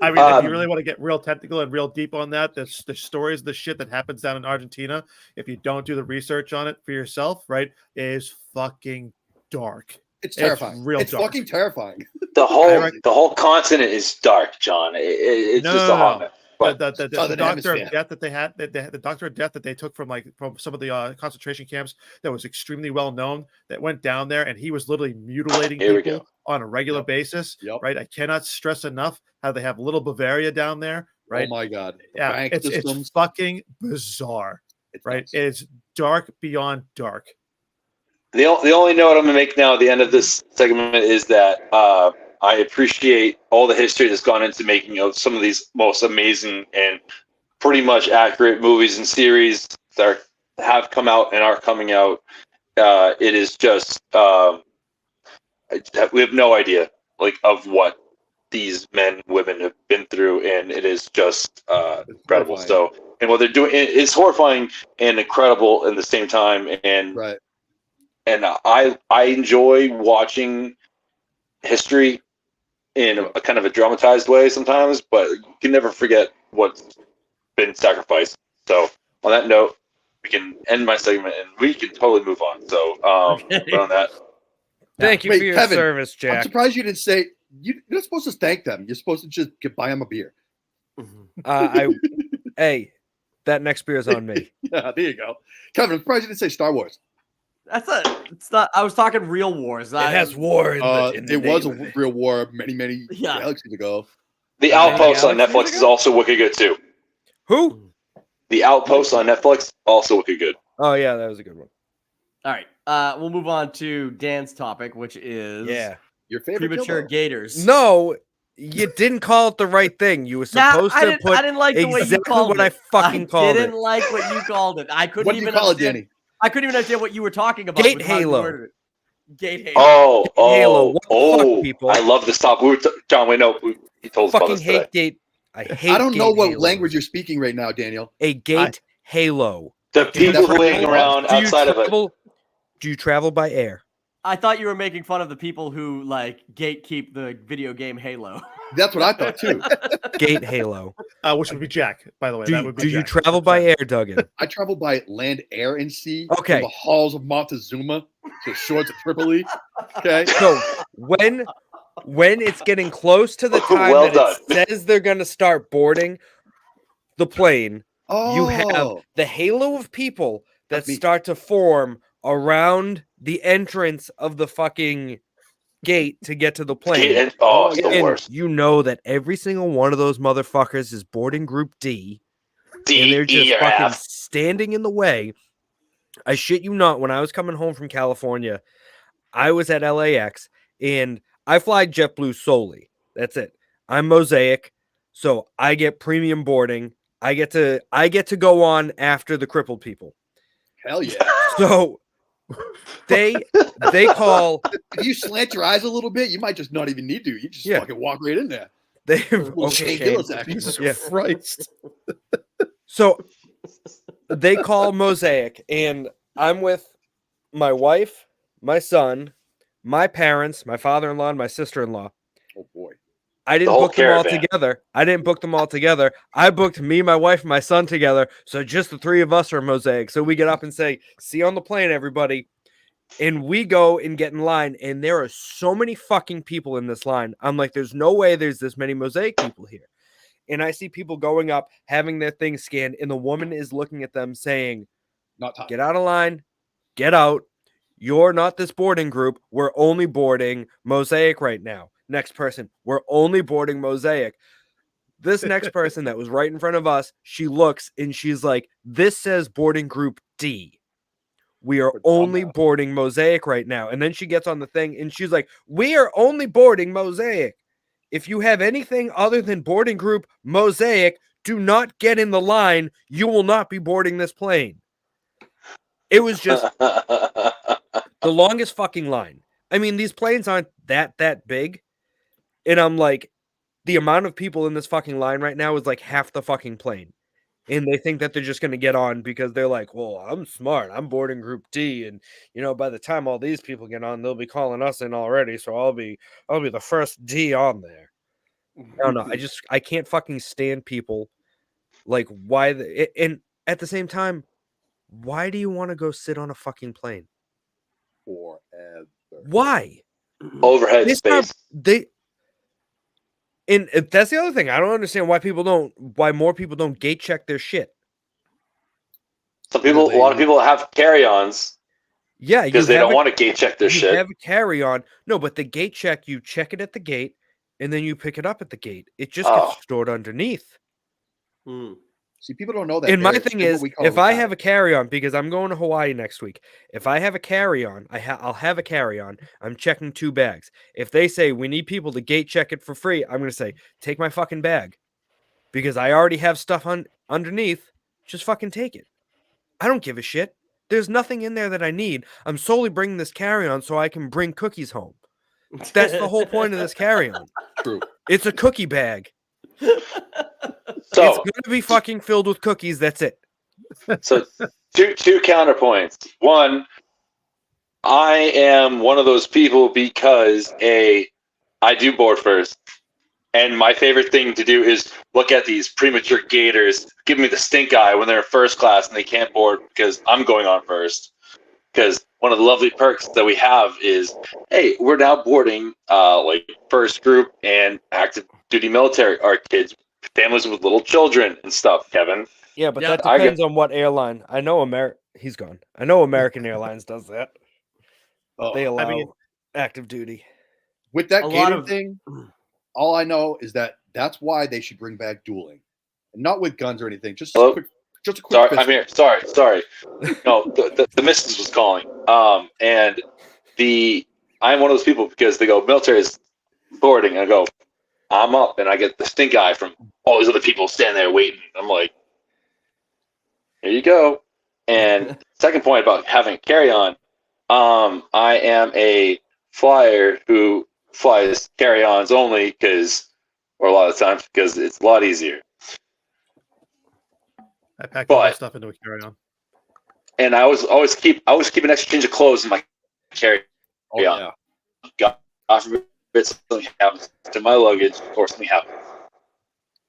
I mean, if you really want to get real technical and real deep on that, the stories, the shit that happens down in Argentina, if you don't do the research on it for yourself, right, is fucking dark. It's terrifying. real It's dark. fucking terrifying. The whole continent is dark, John. It's just a hot mess. But The Southern doctor of Hemisphere. death that they had, the doctor of death that they took from some of the concentration camps that was extremely well known, that went down there and he was literally mutilating Here we people go. on a regular basis. Yep. Right, I cannot stress enough how they have little Bavaria down there. Right, Oh my god. The yeah, bank it's systems. fucking bizarre. It's Right, nuts. it's dark beyond dark. the only note I'm gonna make now at the end of this segment is that I appreciate all the history that's gone into making of some of these most amazing and pretty much accurate movies and series that have come out and are coming out. It is just we have no idea of what these men, women have been through, and it is just incredible. horrifying. So, and what they're doing is horrifying and incredible at the same time. And Right. and I enjoy watching history in a kind of a dramatized way sometimes, but you can never forget what's been sacrificed. So on that note, we can end my segment and we can totally move on. So but on that, Thank you Wait, for your Kevin, service, I'm Jack. surprised you didn't say you're not supposed to thank them. You're supposed to just buy them a beer. Hey, that next beer is on me. Yeah, there you go. Kevin, I'm surprised you didn't say Star Wars. It's not. I was talking real wars. It has war in the It was name a of it. real war many Yeah. galaxies ago. The How many Outpost on galaxies Netflix is ago? also wicked good too. Who? The Outpost on Netflix also wicked good. Oh yeah, that was a good one. All right. We'll move on to Dan's topic, which is Yeah. Your favorite premature Gilbo. gators. No, you didn't call it the right thing. You were Nah, supposed to put I didn't like the way you exactly called what it. I fucking called didn't it. like what you called it. I couldn't What do even you call it, understand. Danny? I couldn't even understand what you were talking about. Gate with how you Halo. worded it. Gate Halo. Halo, what the fuck, people? I love this topic. John, we know he told us about Fucking this today. hate Gate. I hate. I don't know Gate what Halos. language you're speaking right now, Daniel. A Gate Halo. The Do you people travel- laying around do you outside of it. travel? Do you travel by air? I thought you were making fun of the people who like gatekeep the video game Halo. That's what I thought too. Gate Halo. Which would be Jack, by the way. Do that you, would be do you Jack. travel by air, Duggan? I travel by land, air, and sea. Okay. From the halls of Montezuma to the shores of Tripoli. Okay. So when it's getting close to the time Well that done. it says they're going to start boarding the plane, Oh, you have the halo of people that That's me. start to form around the entrance of the fucking gate to get to the plane. It's the And worst. you know that every single one of those motherfuckers is boarding group D, and they're just fucking standing in the way. I shit you not, when I was coming home from California, I was at LAX, and I fly JetBlue solely. That's it. I'm Mosaic, so I get premium boarding. I get to go on after the crippled people. hell yeah. So they call If you slant your eyes a little bit, you might just not even need to. You just Yeah. fucking walk right in there. they Little okay. Shane Shane. Gillis action. Jesus Yeah. Christ. So they call Mosaic, and I'm with my wife, my son, my parents, my father-in-law, and my sister-in-law. Oh boy. I didn't whole book them all caravan. together. I didn't book them all together. I booked me, my wife, and my son together. So just the three of us are Mosaic. So we get up and say, "See you on the plane, everybody." And we go and get in line, and there are so many fucking people in this line. I'm like, there's no way there's this many Mosaic people here. And I see people going up, having their things scanned, and the woman is looking at them saying, Not time. "Get out of line. Get out. You're not this boarding group. We're only boarding Mosaic right now." Next person, "We're only boarding Mosaic." This next person that was right in front of us, she looks and she's like, "This says boarding group D. We are For only dumbass. boarding Mosaic right now." And then she gets on the thing and she's like, "We are only boarding Mosaic." if you have anything other than boarding group Mosaic, do not get in the line. You will not be boarding this plane. It was just the longest fucking line. I mean, these planes aren't that big. And I'm like, the amount of people in this fucking line right now is like half the fucking plane. And they think that they're just going to get on because they're like, well, I'm smart. I'm boarding group D. And, by the time all these people get on, they'll be calling us in already. So I'll be the first D on there. I don't know. I can't fucking stand people. Like, why? And at the same time, why do you want to go sit on a fucking plane? Forever. Why? Overhead space. And that's the other thing. I don't understand why more people don't gate check their shit. A lot of people have carry-ons. Yeah, because they don't want to gate check their shit. You have a carry-on. No, but the gate check, you check it at the gate, and then you pick it up at the gate. It just gets stored underneath. See, people don't know that. And my thing is, if I have a carry-on, because I'm going to Hawaii next week, if I have a carry-on, I'll have a carry-on. I'm checking 2 bags. If they say we need people to gate check it for free, I'm going to say, take my fucking bag. Because I already have stuff underneath. Just fucking take it. I don't give a shit. There's nothing in there that I need. I'm solely bringing this carry-on so I can bring cookies home. That's the whole point of this carry-on. True. It's a cookie bag. So it's going to be fucking filled with cookies. That's it. So two counterpoints. One, I am one of those people because I do board first. And my favorite thing to do is look at these premature gators, give me the stink eye when they're in first class and they can't board because I'm going on first. Because one of the lovely perks that we have is, hey, we're now boarding like first group and active duty military, our kids, families with little children and stuff, Kevin. Yeah, but that depends on what airline. I know he's gone. I know American Airlines does that. They allow active duty. With that gator thing, all I know is that's why they should bring back dueling, and not with guns or anything. Just a quick. Sorry, I'm here. Sorry. No, the missus was calling. And I'm one of those people because they go military is boarding. And I go, I'm up, and I get the stink eye from all these other people standing there waiting. I'm like, here you go. And second point about having a carry-on, I am a flyer who flies carry-ons only or a lot of times because it's a lot easier. I pack all my stuff into a carry-on. And I always keep an extra change of clothes in my carry-on. Oh, yeah. God forbid something happens to my luggage or something happens.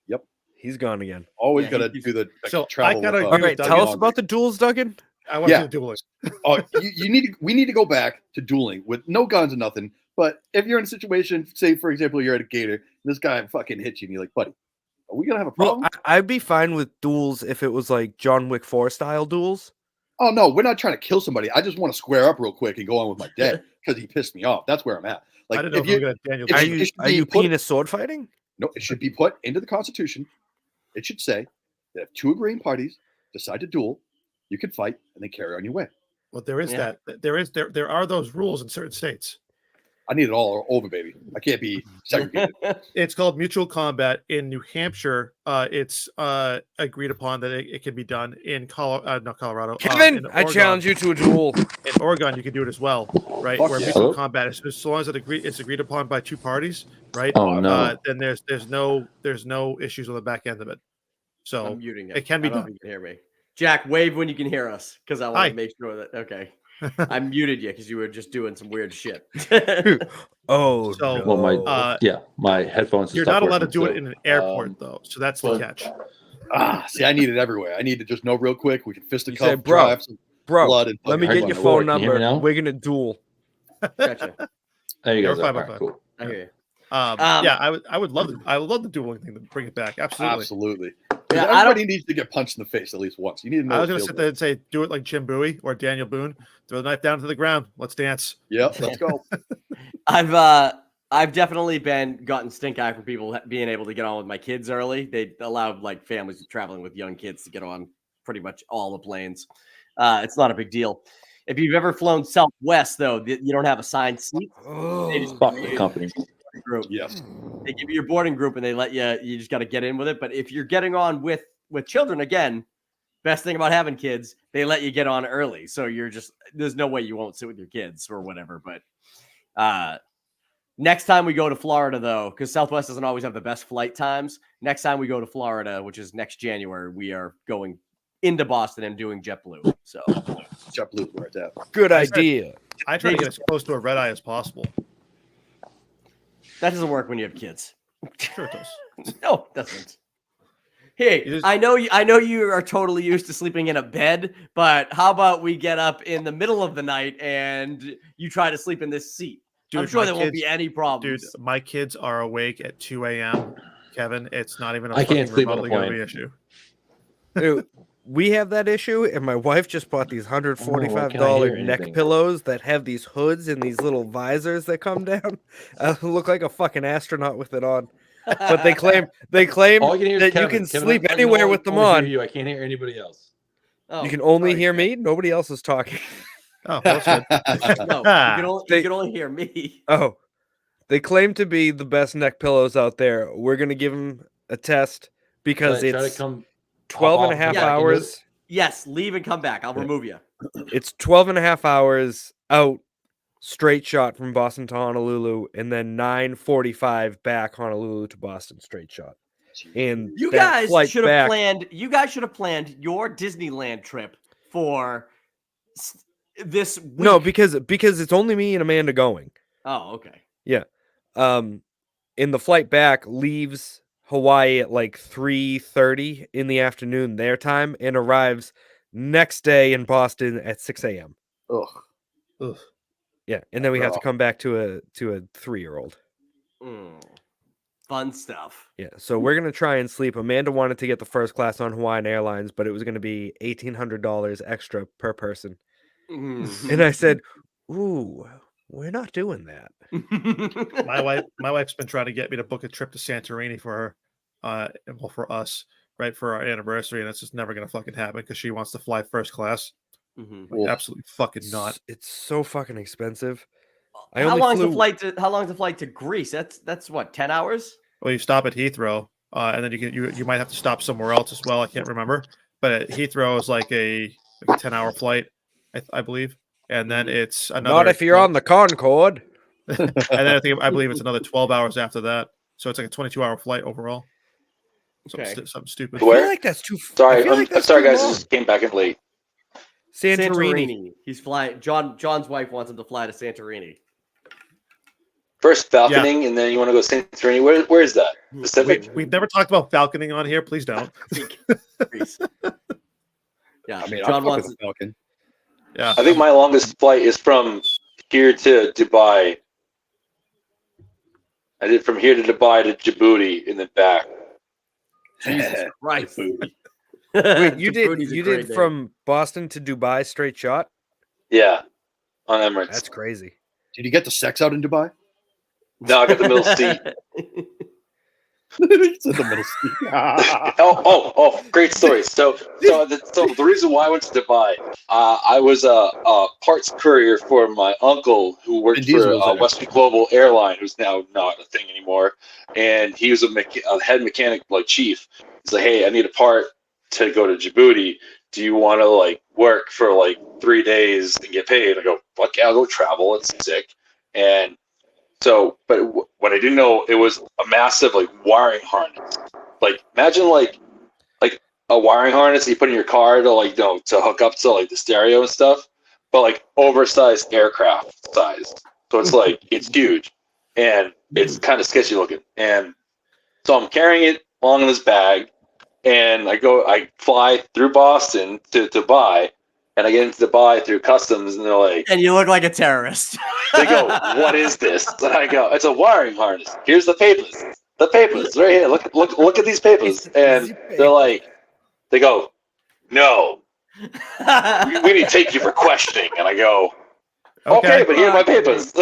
Yep. He's gone again. Always gotta do the travel. All right, tell us about the duels, Duggan. I want to do dueling. We need to go back to dueling with no guns and nothing. But if you're in a situation, say for example, you're at a gator, and this guy fucking hits you, and you're like, buddy, are we gonna have a problem? Well, I'd be fine with duels if it was like John Wick 4 style duels. Oh no, we're not trying to kill somebody. I just want to square up real quick and go on with my day because he pissed me off. That's where I'm at. Like, I don't know if Daniel. Are you penis sword fighting? No, it should be put into the Constitution. It should say that if 2 agreeing parties decide to duel, you can fight and then carry on your way. Well, there is that. There are those rules in certain states. I need it all over, baby. I can't be segregated. It's called mutual combat in New Hampshire. It's agreed upon that it can be done in Colorado. Kevin, I challenge you to a duel. In Oregon, you can do it as well, right? Fuck where yeah. mutual combat is as long as it's agreed upon by 2 parties, right? Oh no. Then there's no issues on the back end of it. So I'm muting it can be done. You can hear me. Jack, wave when you can hear us because I want Hi. to make sure that. Okay. I muted you because you were just doing some weird shit. Oh, So, well, my headphones. You're not allowed to do it in an airport though, so that's the catch. See, I need it everywhere. I need to just know real quick. We can fisticuff, say, bro, drive some bro, blood, and let me fucking get your hard phone one. Can you hear me number. now? We're gonna duel. Gotcha. There you go. You're fine, All right, cool. I hear you. I would love the dueling thing to bring it back. Absolutely. Yeah, everybody needs to get punched in the face at least once. You need to know. I was going to sit there and say, do it like Jim Bowie or Daniel Boone. Throw the knife down to the ground. Let's dance. Yep, let's go. I've definitely gotten stink eye from people being able to get on with my kids early. They allow like families traveling with young kids to get on pretty much all the planes. It's not a big deal. If you've ever flown Southwest, though, you don't have assigned seat. They just Fuck the company. group. Yes. They give you your boarding group and they let you just got to get in with it. But if you're getting on with children, again, best thing about having kids, they let you get on early. So there's no way you won't sit with your kids or whatever. But next time we go to Florida, though, because Southwest doesn't always have the best flight times. Next time we go to Florida, which is next January, we are going into Boston and doing JetBlue. So JetBlue, where it's at. Good idea. I try to get as close to a red eye as possible. that doesn't work when you have kids. Sure it does. No, it doesn't. Hey, I know you are totally used to sleeping in a bed, but how about we get up in the middle of the night and you try to sleep in this seat? Dude, I'm sure there won't be any problems. Dude, my kids are awake at 2 a.m. Kevin, it's not even a I can't fucking sleep on a remotely gonna plane. be issue. Dude, we have that issue, and my wife just bought these can I $145 hear neck anything? pillows that have these hoods and these little visors that come down. I look like a fucking astronaut with it on. But they claim All I can hear is that Kevin. you can Kevin, sleep I can anywhere with them only hear on. you. I can't hear anybody else. Oh, You can only sorry, hear Ken. me. Nobody else is talking. Oh, that's good. No, you can only hear me. Oh, they claim to be the best neck pillows out there. We're going to give them a test because Try to it's come 12 and a off half the mic. hours. Yes, leave and come back. I'll remove you. It's 12 and a half hours out straight shot from Boston to Honolulu, and then 9:45 back Honolulu to Boston straight shot. And You that guys flight should have back- planned. You guys should have planned your Disneyland trip for this week. No, because it's only me and Amanda going. Oh, okay. Yeah. And the flight back leaves Hawaii at like 3:30 in the afternoon their time and arrives next day in Boston at 6 a.m. Ugh. Ugh. Yeah, and then we have to come back to a 3-year-old. Fun stuff. Yeah, so we're gonna try and sleep. Amanda wanted to get the first class on Hawaiian Airlines, but it was gonna be $1,800 extra per person. And I said, "Ooh, we're not doing that." My wife's been trying to get me to book a trip to Santorini for her, well, for us, right, for our anniversary, and it's just never gonna fucking happen because she wants to fly first class. Like, absolutely fucking not. It's so fucking expensive. How long is the flight to Greece? That's what, 10 hours? Well, you stop at Heathrow, and then you might have to stop somewhere else as well. I can't remember, but Heathrow is like a 10-hour flight, I believe, and then it's another. Not if you're on the Concorde. And then I believe it's another 12 hours after that, so it's like a 22-hour flight overall. Something stupid. I feel like that's too. Sorry, I feel like I'm that's sorry, too guys. I long. just came back in late. Santorini. He's flying. John's wife wants him to fly to Santorini. First falconing, and then you want to go Santorini. Where is that? Pacific? We've never talked about falconing on here. Please don't. Yeah, I mean, John I'm wants. Falcon. Yeah, I think my longest flight is from here to Dubai. I did from here to Dubai to Djibouti and then back. Jesus Christ. Wait, you Djibouti's a did great name. from Boston to Dubai straight shot? Yeah, on Emirates. That's crazy. Did you get the sex out in Dubai? No, I got the middle seat. It's in the middle seat. Oh, great story. So the reason why I went to Dubai, I was a parts courier for my uncle who worked Vin Diesel was for there. Western Global Airline, who's now not a thing anymore. And he was a head mechanic, like chief. He's like, hey, I need a part to go to Djibouti. Do you want to like work for like 3 days and get paid? I go, fuck yeah, I'll go travel. It's sick. And so, but what I didn't know, it was a massive like wiring harness. Like imagine like a wiring harness that you put in your car to like to hook up to like the stereo and stuff, but like oversized aircraft size. So it's like it's huge and it's kind of sketchy looking. And so I'm carrying it along in this bag, and I fly through Boston to Dubai. And I get into Dubai through customs, and they're like, And you look like a terrorist. they go, what is this? And I go, it's a wiring harness. Here's the papers. The papers right here. Look at these papers. And they're like, they go, no, we need to take you for questioning. And I go, okay, but here are my papers.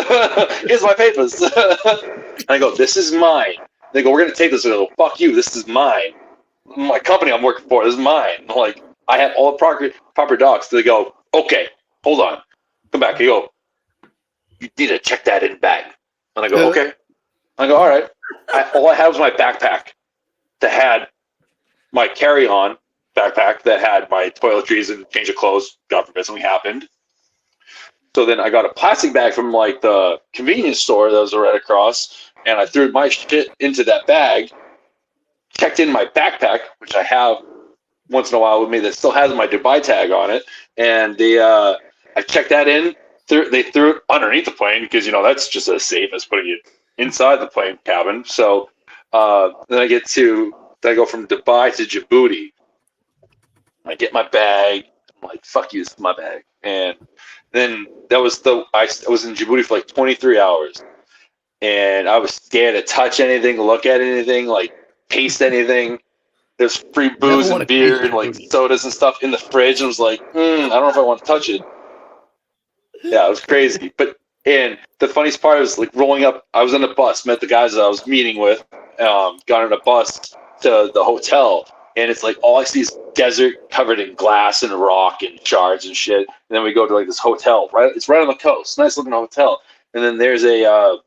Here's my papers. And I go, this is mine. They go, we're going to take this. I go, fuck you. This is mine. My company I'm working for, this is mine. I'm like, I have all the proper docs. They go, okay, hold on. Come back. They go, you need to check that in bag. And I go, okay. I go, all right. all I had was my backpack that had my carry-on backpack that had my toiletries and change of clothes. God forbid something happened. So then I got a plastic bag from like the convenience store that was right across, and I threw my shit into that bag, checked in my backpack, which I have once in a while with me that still has my Dubai tag on it, and I checked that in. They threw it underneath the plane because that's just as safe as putting it inside the plane cabin. So then I go from Dubai to Djibouti. I get my bag. I'm like, fuck you, this is my bag. And then I was in Djibouti for like 23 hours, and I was scared to touch anything, look at anything, like taste anything. There's free booze and beer and like sodas and stuff in the fridge. And I was like, I don't know if I want to touch it. Yeah, it was crazy. And the funniest part was like rolling up. I was on a bus, met the guys that I was meeting with, got on a bus to the hotel, and it's like all I see is desert covered in glass and rock and shards and shit. And then we go to like this hotel, right? It's right on the coast, nice looking hotel. And then there's a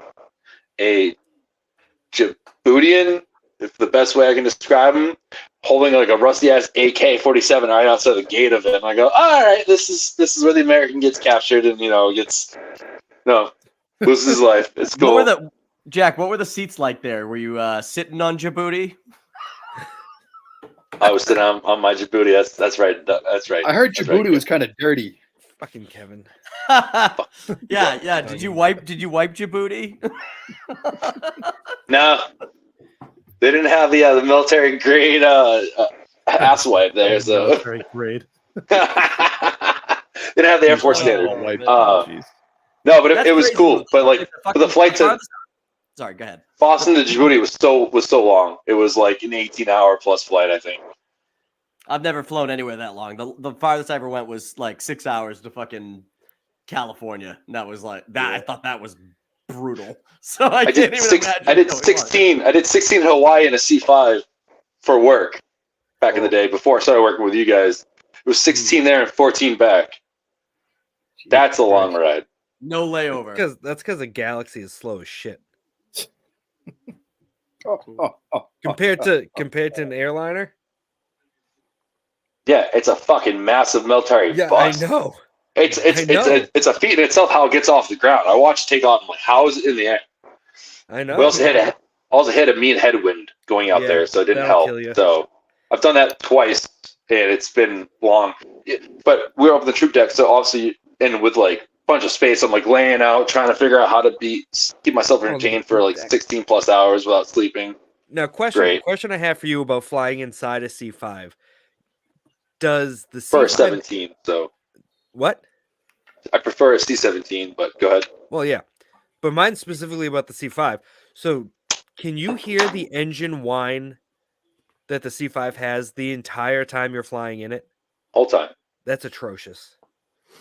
Djiboutian, if the best way I can describe him, holding like a rusty ass AK-47 right outside the gate of it. And I go, all right, this is where the American gets captured and loses his life. It's cool. Jack, what were the seats like there? Were you sitting on Djibouti? I was sitting on my Djibouti. That's right. That's right. I heard Djibouti was kind of dirty. Fucking Kevin. Yeah. Did you wipe Djibouti? No. They didn't have the military grade ass wipe there, so military grade. They didn't have the Air Force standard. No, but it was cool. But like for the flight to sorry, go ahead. Boston to Djibouti was so long. It was like an 18-hour plus flight, I think. I've never flown anywhere that long. The farthest I ever went was like 6 hours to fucking California. And that was like that. I thought that was brutal. So I can't even imagine. I did 16 in Hawaii in a C5 for work back in the day before I started working with you guys. It was 16 there and 14 back. That's a long ride. No layover. That's because the Galaxy is slow as shit. Compared to an airliner. Yeah, it's a fucking massive military bus. I know. It's a feat in itself how it gets off the ground. I watched it take off. I'm like, how is it in the air? I know. We also hit a mean headwind going out there, so it didn't help. So I've done that twice, and it's been long. But we're up in the troop deck, so obviously, and with like a bunch of space, I'm like laying out, trying to figure out how to keep myself entertained for like 16 plus hours without sleeping. Now, question I have for you about flying inside a C5. Does the C5... First 17, so... What? I prefer a C-17, but go ahead. Well, yeah. But mine's specifically about the C5. So, can you hear the engine whine that the C5 has the entire time you're flying in it? Whole time. That's atrocious.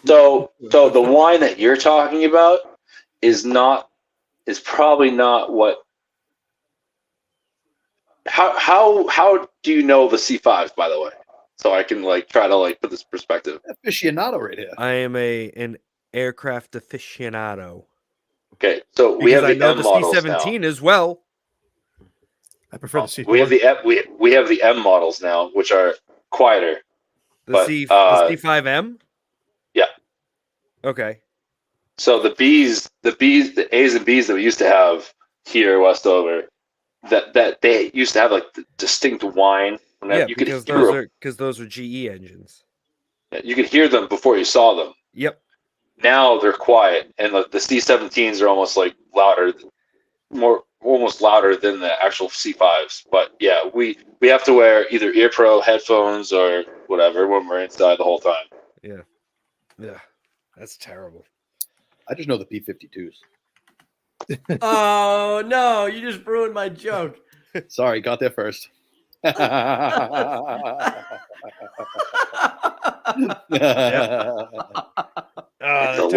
So the whine that you're talking about is probably not what... How do you know the C5s, by the way? So I can try to put this perspective. Aficionado right here. I am an aircraft aficionado. Okay, so we have the M models C-17 now. as well. I prefer the C4. We have the M models now, which are quieter. The C5M? Yeah. Okay. So the A's and B's that we used to have here Westover, that they used to have the distinct whine. Yeah, because those are GE engines. You could hear them before you saw them. Yep. Now they're quiet, and the C-17s are almost louder, almost louder than the actual C-5s. But yeah, we have to wear either ear pro headphones or whatever when we're inside the whole time. Yeah, that's terrible. I just know the P-52s. Oh no, you just ruined my joke. Sorry, got there first. Took you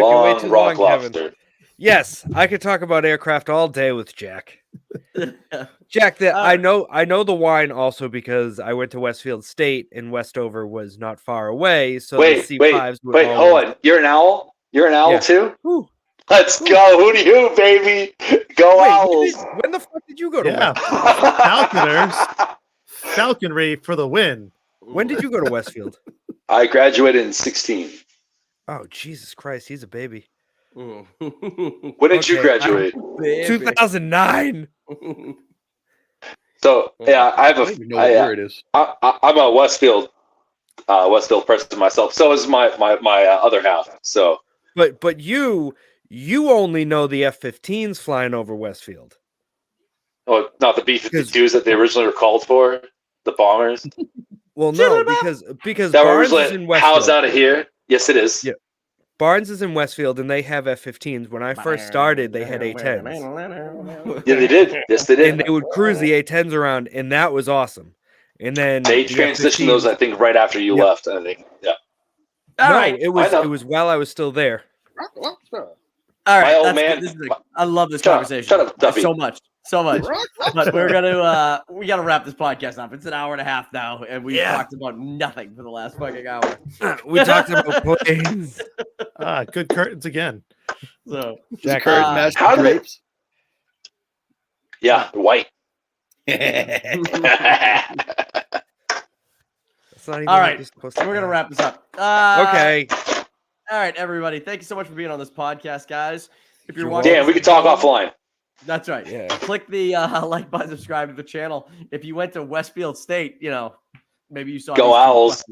way too long, Kevin. Yes, I could talk about aircraft all day with Jack. Jack, I know the whine also because I went to Westfield State and Westover was not far away. So wait, the C5s hold on. You're an owl? You're an owl too? Whew. Let's go. Who do you, baby? Go Wait, Owls. when the fuck did you go to Yeah. Westfield? Falconry for the win. When did you go to Westfield? I graduated in 16. Oh, Jesus Christ, he's a baby. When did you Okay, graduate? 2009. So yeah, I have I don't even know what year it is. I'm a Westfield person myself. So is my other half. So, But you only know the F-15s flying over Westfield. oh, not the B-52s that they originally were called for, the bombers. Well, no, because That were Barnes is in originally Westfield. housed out of here. Yes, it is. Yeah. Barnes is in Westfield, and they have F-15s. When I first started, they had A-10s. Yeah, they did. Yes, they did. And they would cruise the A-10s around, and that was awesome. And then They the transitioned F-15s those, I think, right after you left. I think. Yeah. All no, right. it know. was while I was still there. All right. My old that's man- good. This is I love this Shut up, conversation. shut up, Duffy. So much. But we gotta wrap this podcast up. It's an hour and a half now, and we've talked about nothing for the last fucking hour. We talked about planes. Good curtains again. So Jack, Curtain match how did drapes. Yeah, white. That's not even all what right, you're supposed to we're gonna do. wrap this up. Okay. All right, everybody. Thank you so much for being on this podcast, guys. If you're You're watching, Dan, we can talk offline. That's right. Yeah. Click the like button, subscribe to the channel. If you went to Westfield State, maybe you saw Go these two Owls.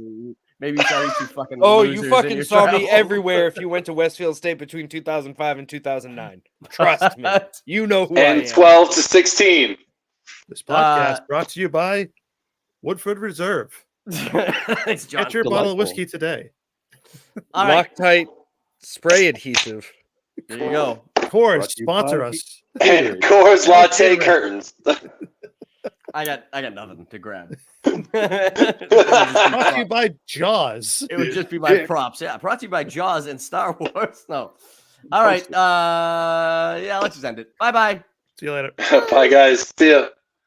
maybe you saw these two fucking. Oh, losers you in fucking your saw me travels. everywhere if you went to Westfield State between 2005 and 2009. Trust me. You know who I And am. 12 to 16. This podcast brought to you by Woodford Reserve. Thanks, John. Get your bottle Delightful. of whiskey today. All right, Loctite spray adhesive. there you go. Coors, Brought to you sponsor by- us. And Coors Latte curtains. I got nothing to grab. Brought to you by Jaws. It would just be my props. Yeah, brought to you by Jaws and Star Wars. No. All right. Yeah, let's just end it. Bye bye. See you later. Bye, guys. See ya.